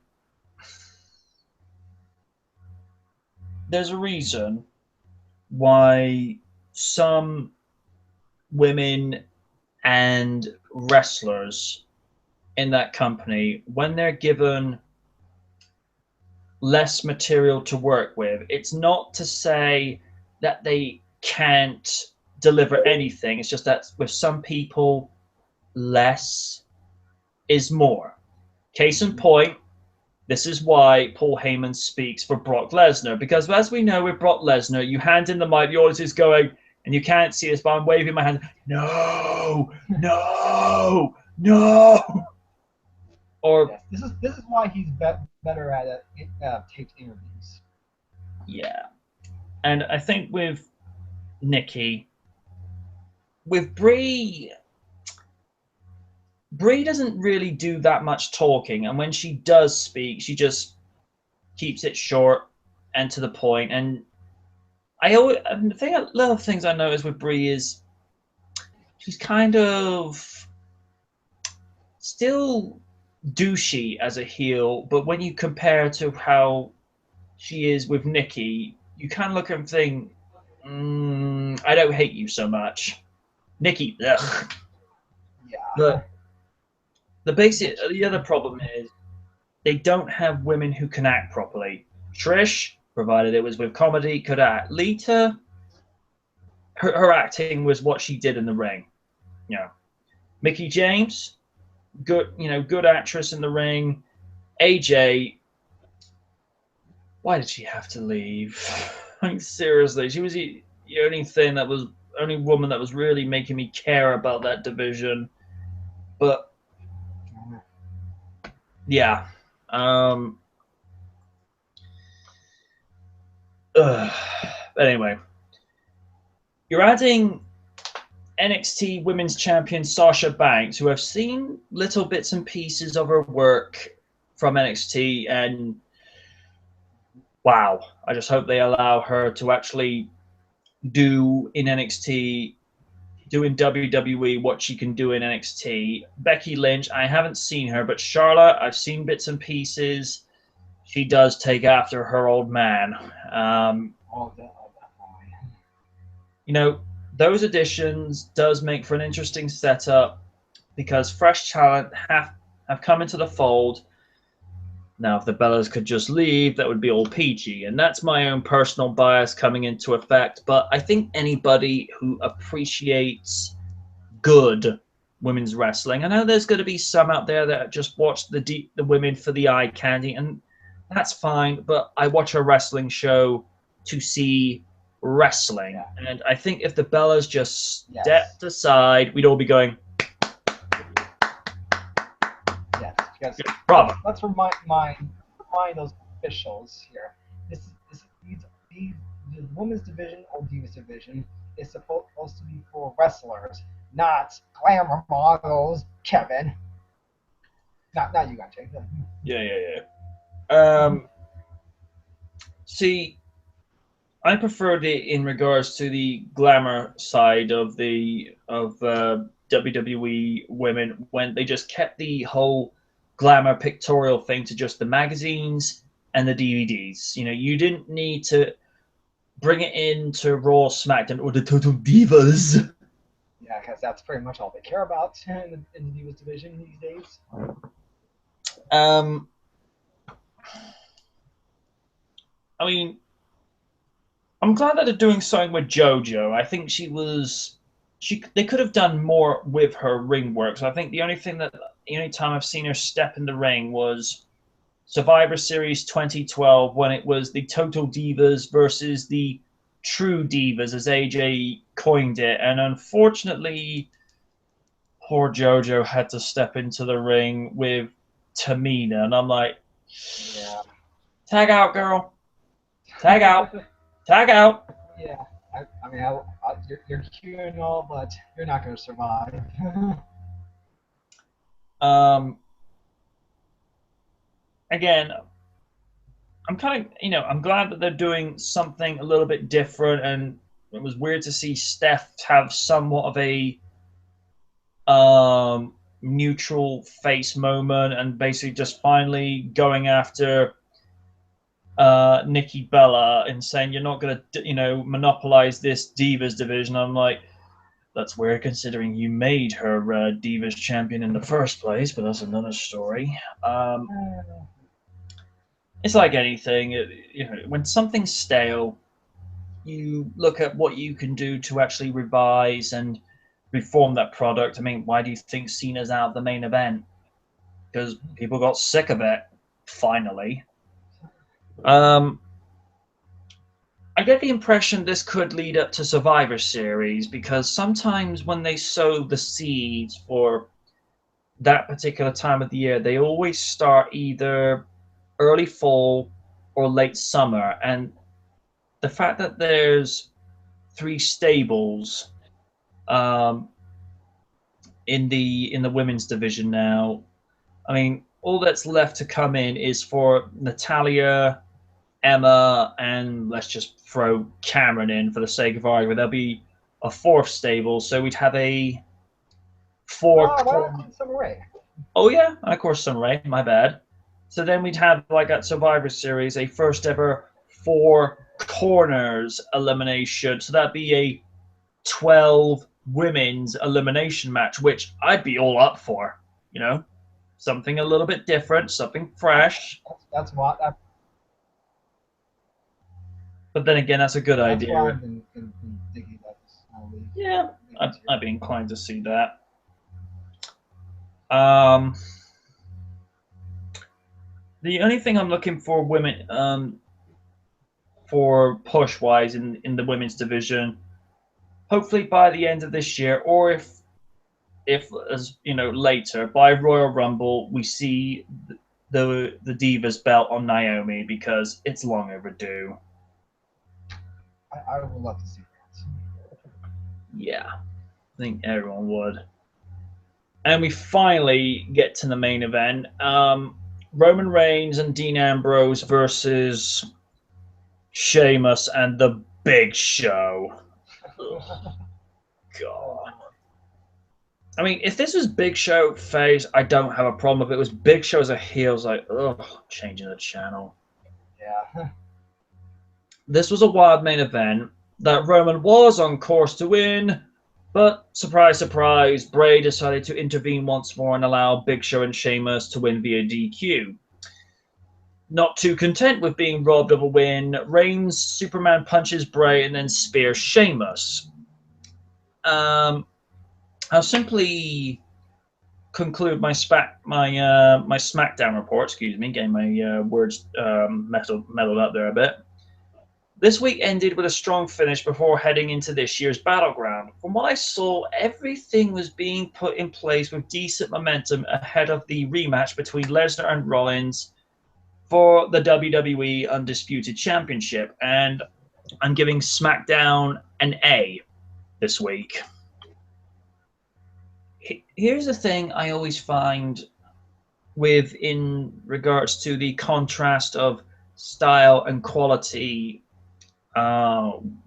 there's a reason why some women and wrestlers in that company, when they're given less material to work with, it's not to say that they can't deliver anything. It's just that with some people, less is more. Case in point, this is why Paul Heyman speaks for Brock Lesnar, because as we know with Brock Lesnar, you hand in the mic, the audience is going, and you can't see us, but I'm waving my hand, no, no, no. Or yes, this is why he's better at taped interviews. Yeah, and I think with Nikki, with Brie doesn't really do that much talking, and when she does speak, she just keeps it short and to the point. And the thing, a lot of things I notice with Brie is she's kind of still douchey as a heel, but when you compare to how she is with Nikki, you kind of look at her and think, I don't hate you so much. Nikki, ugh. Yeah. But the other problem is they don't have women who can act properly. Trish, provided it was with comedy, could act. Lita, her acting was what she did in the ring. You know, Mickie James, good actress in the ring. AJ, why did she have to leave? Like seriously, she was the only woman that was really making me care about that division. But yeah, anyway, you're adding NXT Women's Champion Sasha Banks, who I've seen little bits and pieces of her work from NXT, and wow, I just hope they allow her to actually do in NXT, do in WWE what she can do in NXT. Becky Lynch, I haven't seen her, but Charlotte, I've seen bits and pieces. She does take after her old man. Those additions does make for an interesting setup because fresh talent have come into the fold. Now, if the Bellas could just leave, that would be all peachy, and that's my own personal bias coming into effect. But I think anybody who appreciates good women's wrestling, I know there's going to be some out there that just watch the women for the eye candy, and that's fine. But I watch a wrestling show to see wrestling, and I think if the Bellas just stepped aside, we'd all be going, yes. Problem. Let's remind those officials here. The women's division or Divas division is supposed to be for wrestlers, not glamour models, Kevin. Not you, Jake. Yeah. See, I preferred it in regards to the glamour side of WWE women when they just kept the whole glamour pictorial thing to just the magazines and the DVDs. You didn't need to bring it into Raw, SmackDown, or the Total Divas. Yeah, because that's pretty much all they care about in the Divas division these days. I mean, I'm glad that they're doing something with JoJo. I think they could have done more with her ring work. So I think the only time I've seen her step in the ring was Survivor Series 2012 when it was the Total Divas versus the True Divas, as AJ coined it. And unfortunately, poor JoJo had to step into the ring with Tamina. And I'm like, Yeah. Tag out, girl. Tag out. Tag out. Yeah. I mean, you're cute and all, but you're not going to survive. Um, again, I'm kind of, I'm glad that they're doing something a little bit different, and it was weird to see Steph have somewhat of a neutral face moment, and basically just finally going after Nikki Bella and saying you're not going to, monopolize this Divas division. I'm like, that's weird considering you made her Divas champion in the first place, but that's another story. It's like anything, when something's stale, you look at what you can do to actually revise and reform that product. I mean, why do you think Cena's out of the main event? Because people got sick of it, finally. I get the impression this could lead up to Survivor Series, because sometimes when they sow the seeds for that particular time of the year, they always start either early fall or late summer. And the fact that there's 3 stables in the women's division now, I mean, all that's left to come in is for Natalia, Emma, and let's just throw Cameron in for the sake of argument. There'll be a 4th stable, so we'd have a 4. Oh, why not include Summer Rae? Oh yeah, of course, Summer Rae. My bad. So then we'd have, like at Survivor Series, a first ever 4 corners elimination. So that'd be a 12 women's elimination match, which I'd be all up for. Something a little bit different, something fresh. That's what. But then again, that's a good That's idea. why I've been thinking about this. Yeah, I'd be inclined to see that. The only thing I'm looking for women, for push wise in the women's division, hopefully by the end of this year, or if as later by Royal Rumble, we see the Divas belt on Naomi, because it's long overdue. I would love to see that. Yeah, I think everyone would. And we finally get to the main event. Roman Reigns and Dean Ambrose versus Sheamus and The Big Show. Ugh, God. I mean, if this was Big Show face, I don't have a problem. If it was Big Show as a heel, it's like, ugh, changing the channel. Yeah. This was a wild main event that Roman was on course to win, but surprise, surprise, Bray decided to intervene once more and allow Big Show and Sheamus to win via DQ. Not too content with being robbed of a win, Reigns Superman punches Bray and then spears Sheamus. I'll simply conclude my SmackDown report. Excuse me, getting my words muddled up there a bit. This week ended with a strong finish before heading into this year's Battleground. From what I saw, everything was being put in place with decent momentum ahead of the rematch between Lesnar and Rollins for the WWE Undisputed Championship, and I'm giving SmackDown an A this week. Here's the thing I always find in regards to the contrast of style and quality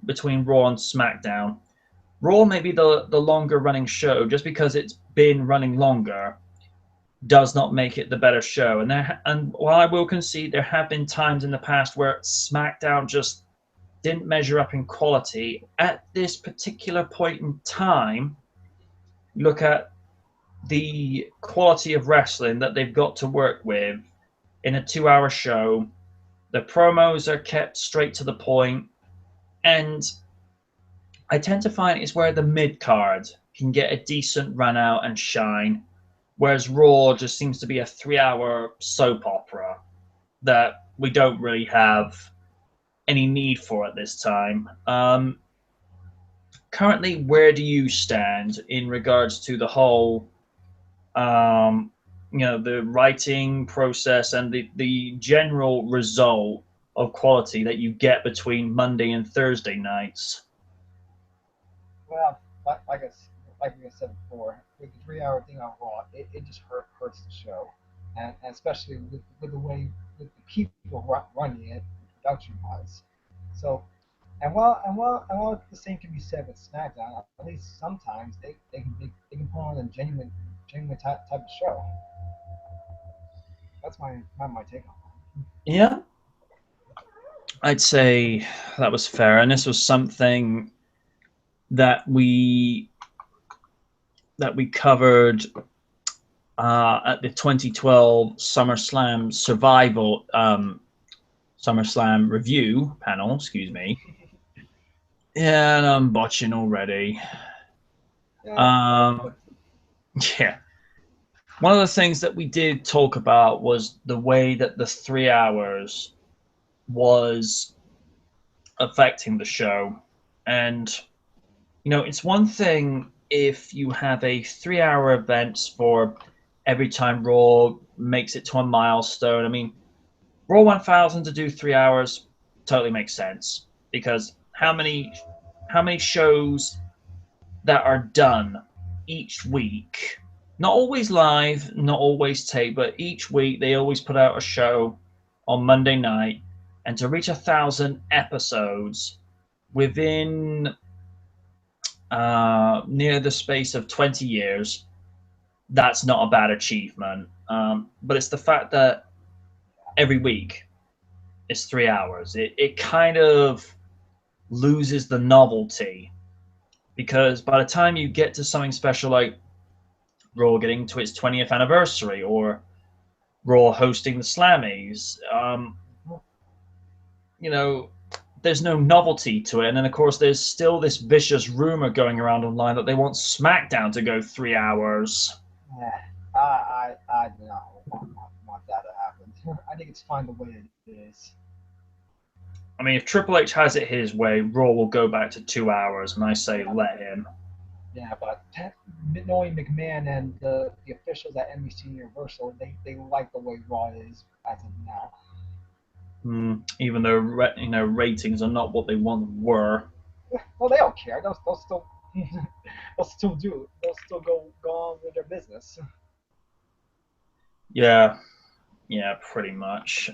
between Raw and SmackDown. Raw may be the longer running show. Just because it's been running longer does not make it the better show. And while I will concede there have been times in the past where SmackDown just didn't measure up in quality, at this particular point in time, look at the quality of wrestling that they've got to work with in a 2-hour show. The promos are kept straight to the point, and I tend to find it's where the mid card can get a decent run out and shine, whereas Raw just seems to be a 3-hour soap opera that we don't really have any need for at this time. Currently, where do you stand in regards to the whole the writing process and the general result of quality that you get between Monday and Thursday nights. Well, like we said before, with the 3 hour thing on Raw, it just hurts the show, and especially with the way with the people running it, production wise. So, and while the same can be said with SmackDown, at least sometimes they can put on a genuine type of show. That's my take on it. Yeah, I'd say that was fair, and this was something that we covered at the 2012 SummerSlam Survival SummerSlam review panel. Excuse me. Yeah, and I'm botching already. Yeah, Yeah. One of the things that we did talk about was the way that the 3 hours was affecting the show. And, it's one thing if you have a 3 hour event for every time Raw makes it to a milestone. I mean, Raw 1000 to do 3 hours totally makes sense because how many shows that are done each week, not always live, not always tape, but each week they always put out a show on Monday night, and to reach 1,000 episodes within near the space of 20 years, that's not a bad achievement. But it's the fact that every week is 3 hours. It kind of loses the novelty because by the time you get to something special like Raw getting to its 20th anniversary or Raw hosting the Slammies, you know, there's no novelty to it. And then, of course, there's still this vicious rumor going around online that they want SmackDown to go 3 hours. I do not want that to happen. I think it's fine the way it is. I mean, if Triple H has it his way, Raw will go back to 2 hours, and I say let him. Yeah, but knowing McMahon and the officials at NBC Universal, they like the way Raw is as of now. Even though ratings are not what they once were. Well, they don't care. They'll still they'll still go on with their business. Yeah, pretty much.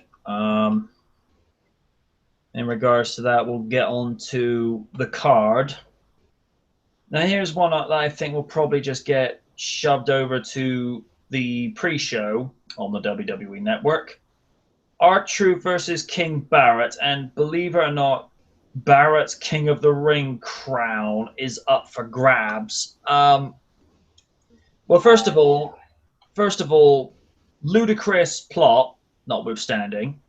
In regards to that, we'll get on to the card. Now, here's one that I think will probably just get shoved over to the pre-show on the WWE Network. R-Truth versus King Barrett, and believe it or not, Barrett's King of the Ring crown is up for grabs. Well, first of all, ludicrous plot notwithstanding,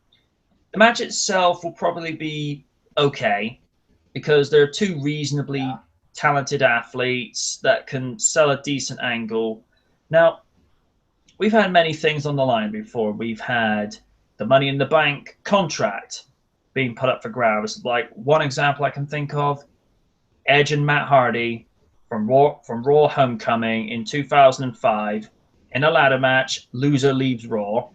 the match itself will probably be okay because there are two reasonably talented athletes that can sell a decent angle. Now, we've had many things on the line before. We've had the Money in the Bank contract being put up for grabs. Like one example I can think of, Edge and Matt Hardy from Raw Homecoming in 2005 in a ladder match. Loser leaves Raw.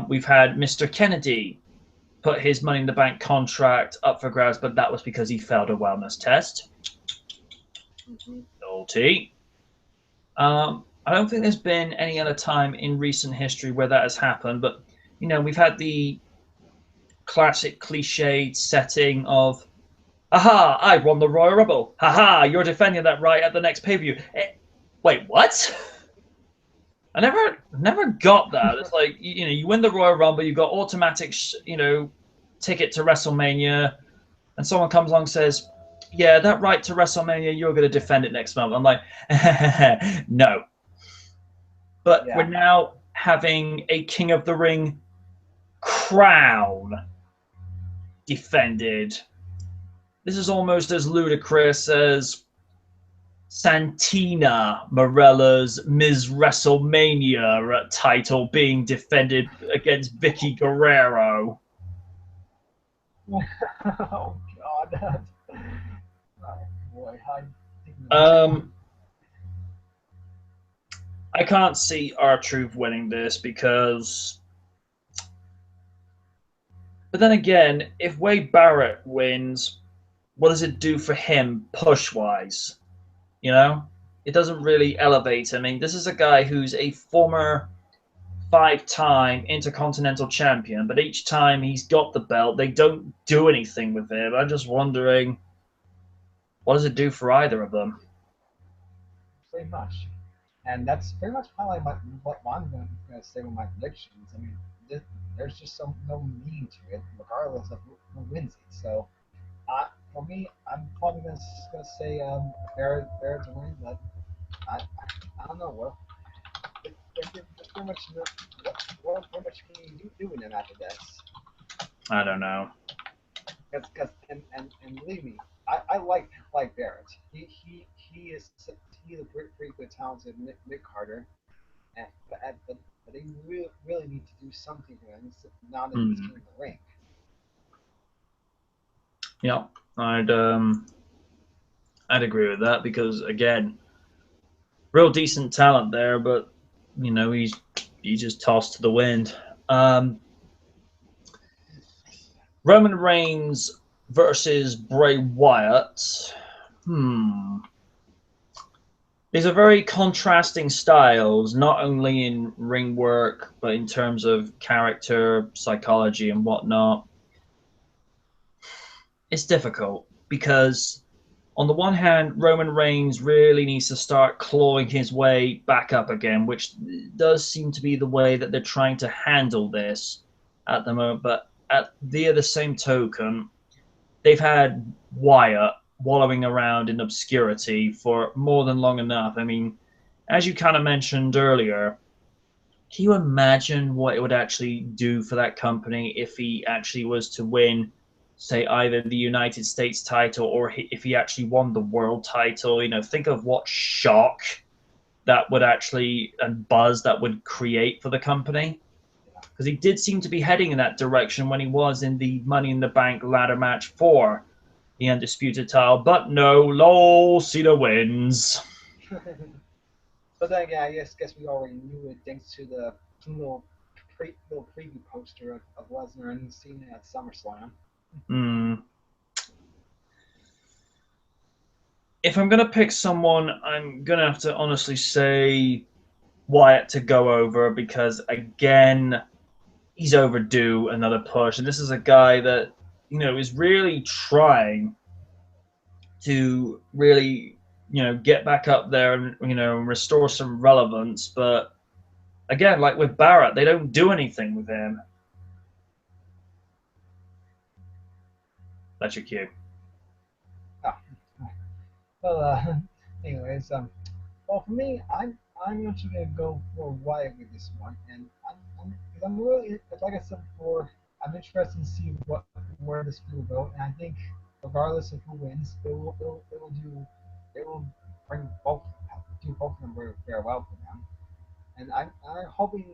We've had Mr. Kennedy put his Money in the Bank contract up for grabs, but that was because he failed a wellness test. Naughty. I don't think there's been any other time in recent history where that has happened, but we've had the classic cliched setting of, aha, I won the Royal Rumble. Haha, you're defending that right at the next pay-per-view. Wait, what? I never got that. It's like, you win the Royal Rumble, you got automatic, ticket to WrestleMania, and someone comes along and says, yeah, that right to WrestleMania, you're going to defend it next month. I'm like, no. But we're now having a King of the Ring crown defended. This is almost as ludicrous as Santina Morella's Ms. WrestleMania title being defended against Vicky Guerrero. Oh God! Oh boy, I can't see R-Truth winning this because. But then again, if Wade Barrett wins, what does it do for him push-wise? You know? It doesn't really elevate him. I mean, this is a guy who's a former 5-time Intercontinental Champion, but each time he's got the belt, they don't do anything with him. I'm just wondering, what does it do for either of them? Pretty much. And that's pretty much how what I'm going to say with my predictions. I mean, there's just no meaning to it, regardless of who wins it. So, for me, I'm probably gonna say Barrett to win, but I don't know. Well, there's pretty much what much can you do in them after this? I don't know. Cause and believe me, I like Barrett. He is he's a pretty good talented mid Carter, and but they really need to do something for him now that he's in the ring. Yeah, I'd agree with that because again, real decent talent there, but you know he's just tossed to the wind. Roman Reigns versus Bray Wyatt. These are very contrasting styles, not only in ring work, but in terms of character, psychology, and whatnot. It's difficult because, on the one hand, Roman Reigns really needs to start clawing his way back up again, which does seem to be the way that they're trying to handle this at the moment. But at the same token, they've had Wyatt wallowing around in obscurity for more than long enough. I mean, as you kind of mentioned earlier, can you imagine what it would actually do for that company if he actually was to win, say, either the United States title or if he actually won the world title? You know, think of what shock that would actually and buzz that would create for the company. Because he did seem to be heading in that direction when he was in the Money in the Bank ladder match for the Undisputed title. But no, lol, Cena wins. But then again, I guess we already knew it thanks to the little preview poster of Lesnar and Cena at SummerSlam. If I'm going to pick someone, I'm going to have to honestly say Wyatt to go over because, again, he's overdue another push. And this is a guy that, you know, is really trying to really, you know, get back up there and, you know, restore some relevance. But again, like with Barrett, they don't do anything with him. That's your cue. Oh. Well, anyways, well for me, I'm actually gonna go for Wyatt with this one, and I'm really, like I said before, I'm interested to see where this will go, and I think regardless of who wins, it will bring both of them very well for them, and I'm hoping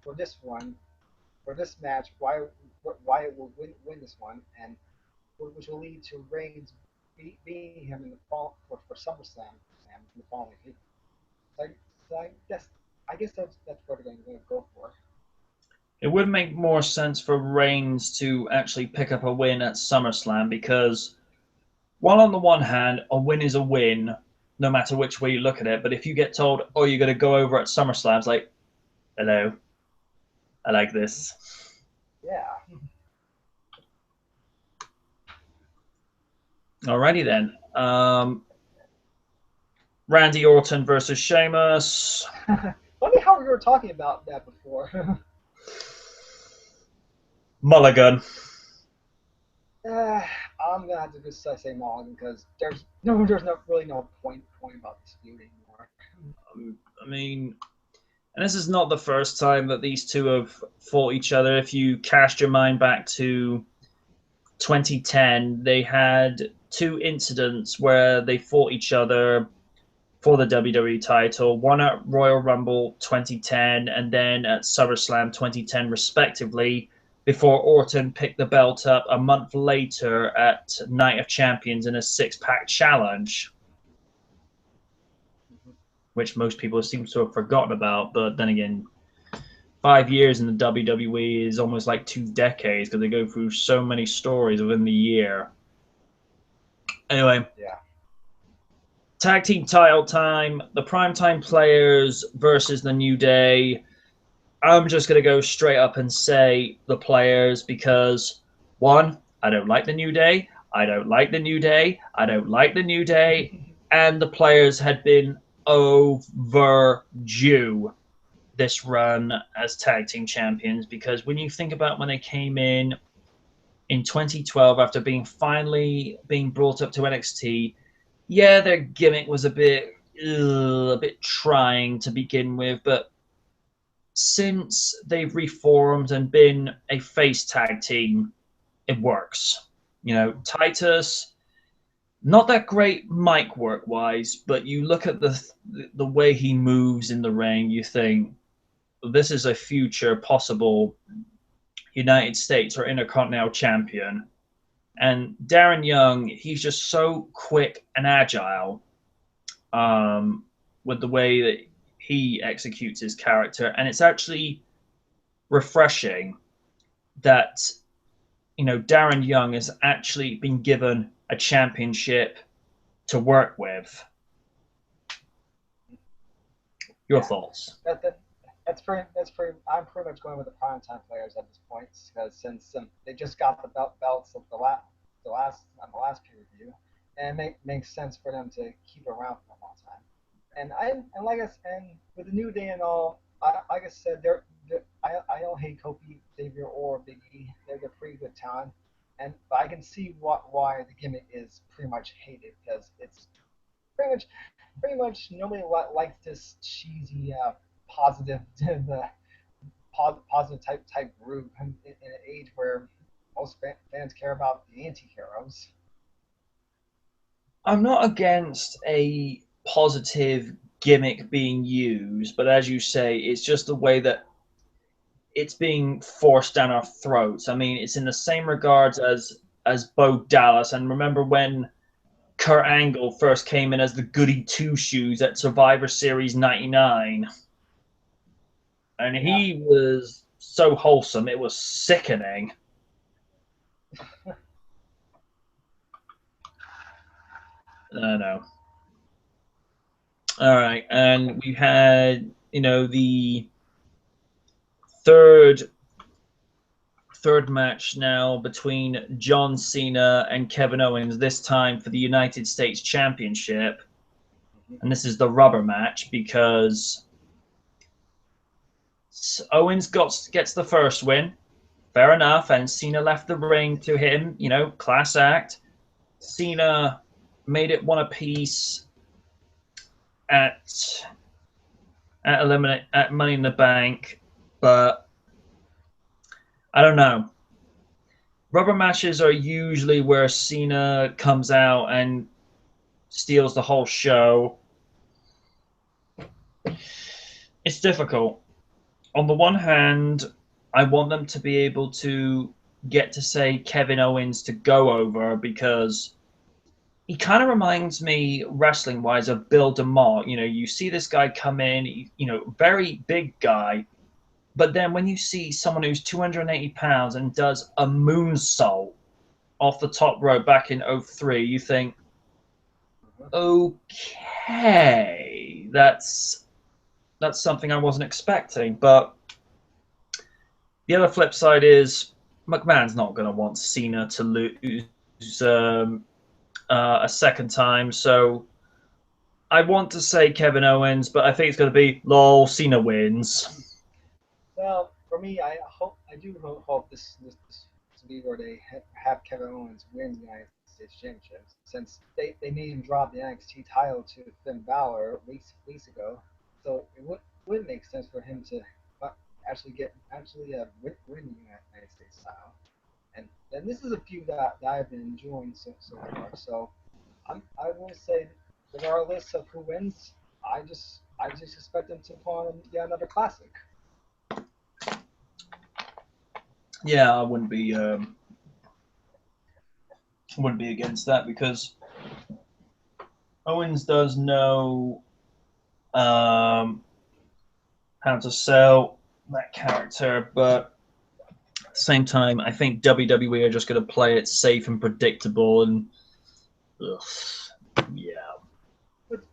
for this one, for this match, Wyatt will win this one, and which will lead to Reigns beating him in the fall for SummerSlam and the following week. So, I guess that's what they're going to go for. It would make more sense for Reigns to actually pick up a win at SummerSlam because, while on the one hand, a win is a win, no matter which way you look at it. But if you get told, "Oh, you're going to go over at SummerSlam," it's like, "Hello, I like this." Yeah. Alrighty then. Randy Orton versus Sheamus. Funny how we were talking about that before. Mulligan. I'm gonna have to just say Mulligan because there's really no point about disputing anymore. I mean, and this is not the first time that these two have fought each other. If you cast your mind back to 2010, they had two incidents where they fought each other for the WWE title, one at Royal Rumble 2010 and then at SummerSlam 2010 respectively, before Orton picked the belt up a month later at Night of Champions in a six-pack challenge. which most people seem to have forgotten about. But then again, 5 years in the WWE is almost like 2 decades because they go through so many stories within the year. Anyway, Yeah. tag team title time, the primetime players versus the New Day. I'm just going to go straight up and say the players because, one, I don't like the New Day. I don't like the New Day. I don't like the New Day. And the players had been overdue this run as tag team champions because when you think about when they came in 2012 after finally being brought up to NXT, yeah, their gimmick was a bit trying to begin with, but since they've reformed and been a face tag team, it works. You know, Titus, not that great mic work wise, but you look at the way he moves in the ring, you think this is a future possible United States or Intercontinental champion. And Darren Young, he's just so quick and agile with the way that he executes his character. And it's actually refreshing that, you know, Darren Young has actually been given a championship to work with. Your thoughts? That's pretty. I'm pretty much going with the primetime players at this point because since they just got the belts of the last pay per view, and it makes sense for them to keep it around for a long time. And like I said, and with the New Day and all, like I said, I don't hate Kofi, Xavier, or Big E. They're pretty good talent, but I can see why the gimmick is pretty much hated because it's pretty much nobody likes this cheesy positive the positive type group in an age where most fans care about the anti-heroes. I'm not against a positive gimmick being used, but as you say, it's just the way that it's being forced down our throats. I mean, it's in the same regards as Bo Dallas. And remember when Kurt Angle first came in as the goody two shoes at Survivor Series '99, and he was so wholesome, it was sickening. I know. All right, and we had, you know, the third match now between John Cena and Kevin Owens, this time for the United States Championship. And this is the rubber match because Owens gets the first win. Fair enough. And Cena left the ring to him, you know, class act. Cena made it one apiece at Money in the Bank, but I don't know. Rubber matches are usually where Cena comes out and steals the whole show. It's difficult. On the one hand, I want them to be able to get to say Kevin Owens to go over because he kind of reminds me, wrestling wise, of Bill DeMott. You know, you see this guy come in, you know, very big guy, but then when you see someone who's 280 pounds and does a moonsault off the top rope back in '03, you think, okay, that's something I wasn't expecting. But the other flip side is McMahon's not going to want Cena to lose a second time. So I want to say Kevin Owens, but I think it's going to be lol, Cena wins. Well, for me, I do hope this will be where they have Kevin Owens win the United States Championship, since they made him drop the NXT title to Finn Balor weeks ago. So it would make sense for him to actually win the United States title. And this is a feud that I've been enjoying so far. So I will say, regardless of who wins, I just expect them to put on yet another classic. Yeah, I wouldn't be against that because Owens does know how to sell that character, but at the same time, I think WWE are just going to play it safe and predictable, and ugh, yeah.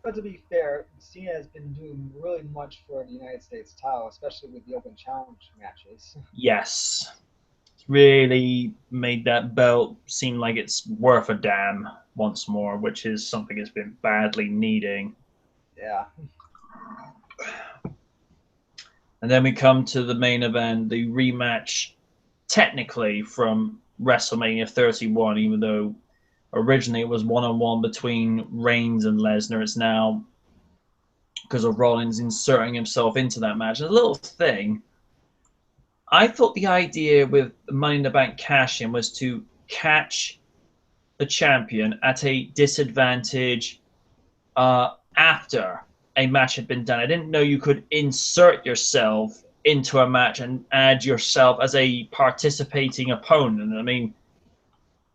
But to be fair, Cena has been doing really much for the United States title, especially with the Open Challenge matches. Yes. Really made that belt seem like it's worth a damn once more, which is something it's been badly needing. Yeah. And then we come to the main event, the rematch, technically from WrestleMania 31, even though originally it was one-on-one between Reigns and Lesnar. It's now because of Rollins inserting himself into that match. And a little thing, I thought the idea with Money in the Bank cash-in was to catch the champion at a disadvantage after a match had been done. I didn't know you could insert yourself into a match and add yourself as a participating opponent. I mean,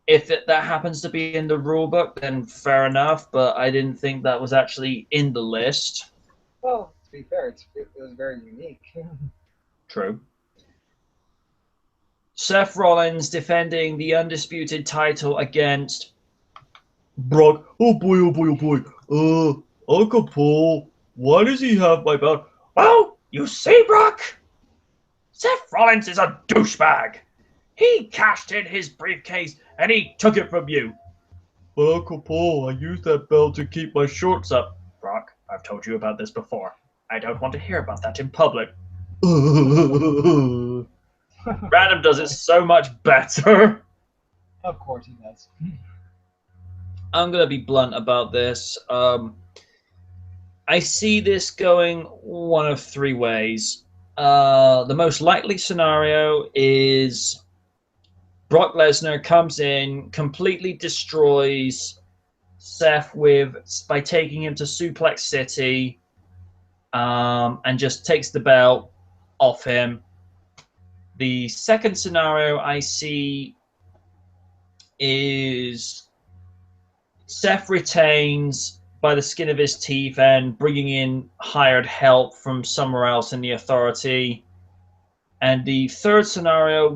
if that happens to be in the rule book, then fair enough, but I didn't think that was actually in the list. Well, to be fair, it was very unique. True. Seth Rollins defending the undisputed title against Brock. Oh boy, oh boy, oh boy. Uncle Paul, why does he have my belt? Well, you see, Brock, Seth Rollins is a douchebag. He cashed in his briefcase and he took it from you. But Uncle Paul, I used that belt to keep my shorts up. Brock, I've told you about this before. I don't want to hear about that in public. Random does it so much better. Of course he does. I'm going to be blunt about this. I see this going one of three ways. The most likely scenario is Brock Lesnar comes in, completely destroys Seth by taking him to Suplex City, and just takes the belt off him. The second scenario I see is Seth retains by the skin of his teeth and bringing in hired help from somewhere else in the Authority. And the third scenario,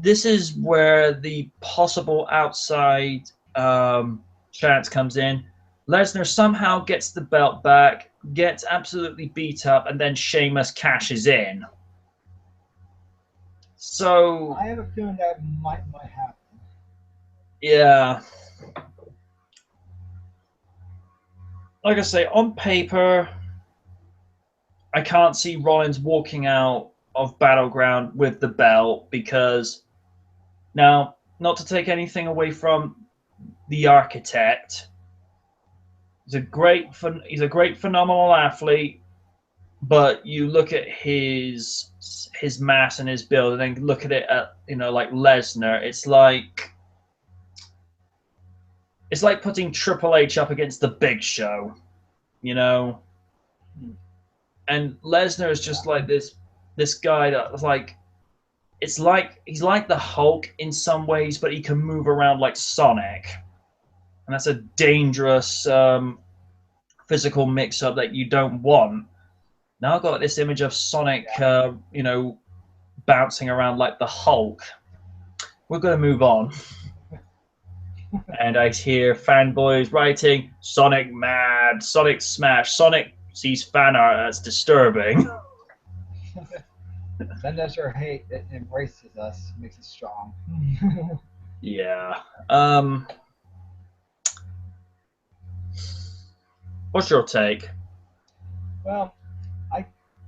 this is where the possible outside chance comes in. Lesnar somehow gets the belt back, gets absolutely beat up, and then Sheamus cashes in. So I have a feeling that might happen. yeah. Like I say, on paper, I can't see Rollins walking out of Battleground with the belt because now, not to take anything away from the architect, he's a great phenomenal athlete, but you look at his mass and his build, and then look at it at like Lesnar. It's like putting Triple H up against the Big Show, And Lesnar is just like this guy that's like, it's like he's like the Hulk in some ways, but he can move around like Sonic, and that's a dangerous physical mix-up that you don't want. Now I've got this image of Sonic, bouncing around like the Hulk. We're going to move on. And I hear fanboys writing, Sonic mad, Sonic smash, Sonic sees fan art that's disturbing. Send us your hate. It embraces us, makes us strong. Yeah. What's your take? Well,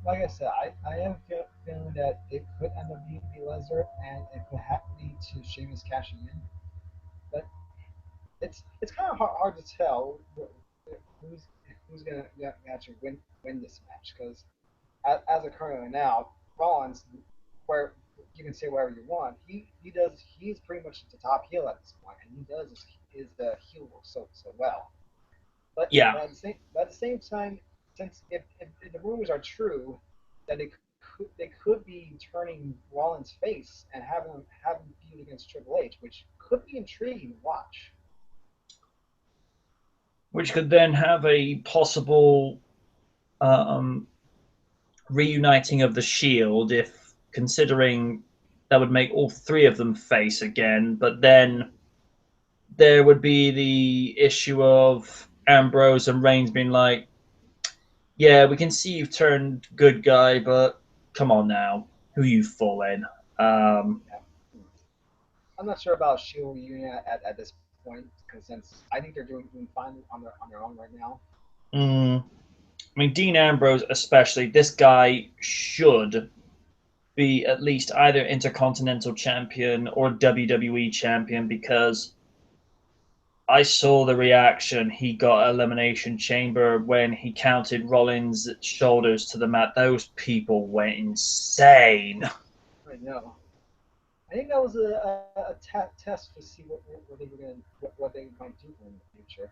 like I said, I have a feeling that it could end up being Lesnar, and it could lead to Sheamus cashing in. But it's kind of hard to tell who's gonna actually win this match, because as of currently now, Rollins, where you can say whatever you want, he's pretty much the top heel at this point, and he does his heel work so well. But Yeah. at the same time, since if the rumors are true, that they could be turning Rollins face and having him feud against Triple H, which could be intriguing to watch. Which could then have a possible um, reuniting of the Shield, if considering that would make all three of them face again, but then there would be the issue of Ambrose and Reigns being like, yeah, we can see you've turned good guy, but come on now, who you fooling? I'm not sure about Shield reunion at this point, because since I think they're doing fine on their own right now. I mean, Dean Ambrose, especially, this guy should be at least either Intercontinental Champion or WWE Champion, because I saw the reaction he got at Elimination Chamber when he counted Rollins' shoulders to the mat. Those people went insane. I know. I think that was a test to see what they were going what they might do in the future.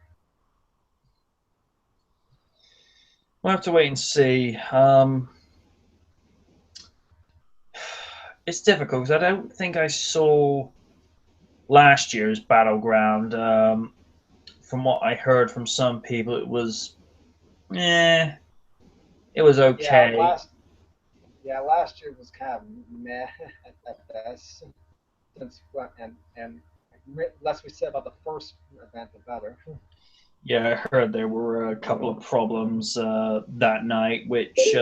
We'll have to wait and see. It's difficult because I don't think I saw last year's Battleground. From what I heard from some people, it was, it was okay. Last year was kind of meh at best. Since and less we said about the first event, the better. Yeah, I heard there were a couple of problems that night, which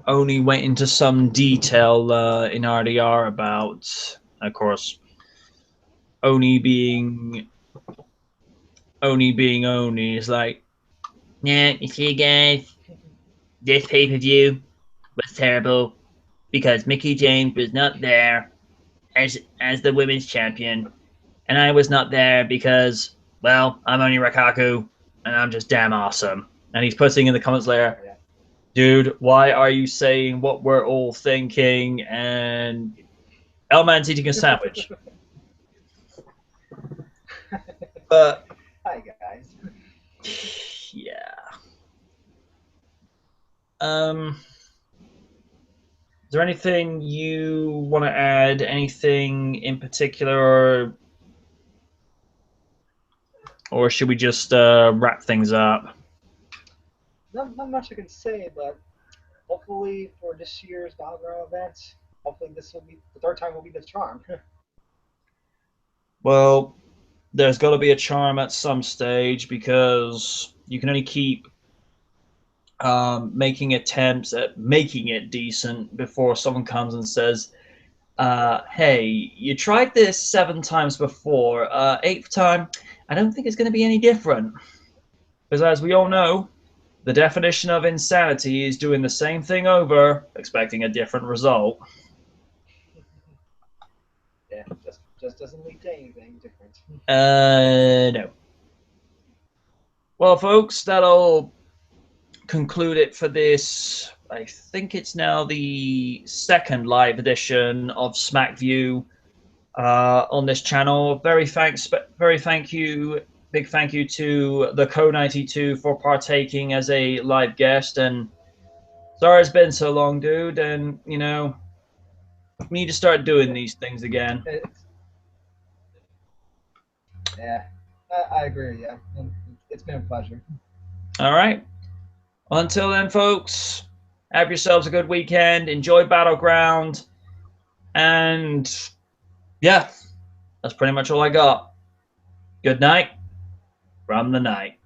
only went into some detail in RDR about. Of course, Oni being Oni is like, yeah, you see, guys, this pay per view was terrible because Mickey James was not there as the women's champion, and I was not there because, well, I'm only Rakaku, and I'm just damn awesome. And he's putting in the comments later, dude, why are you saying what we're all thinking? And Elman's eating a sandwich. But hi guys. Yeah. Is there anything you want to add? Anything in particular, or should we just wrap things up? Not much I can say, but hopefully for this year's Battleground event, hopefully this will be the third time will be the charm. Well, there's got to be a charm at some stage because you can only keep making attempts at making it decent before someone comes and says, hey, you tried this 7 times before, 8th time, I don't think it's going to be any different. Because as we all know, the definition of insanity is doing the same thing over, expecting a different result. Yeah, just doesn't lead to anything different. No. Well, folks, that'll conclude it for this. I think it's now the second live edition of SmackView on this channel. Big thank you to the Co92 for partaking as a live guest. And sorry it's been so long, dude. And we need to start doing these things again. Yeah, I agree. Yeah, it's been a pleasure. All right. Well, until then, folks, have yourselves a good weekend. Enjoy Battleground. And yeah, that's pretty much all I got. Good night from the night.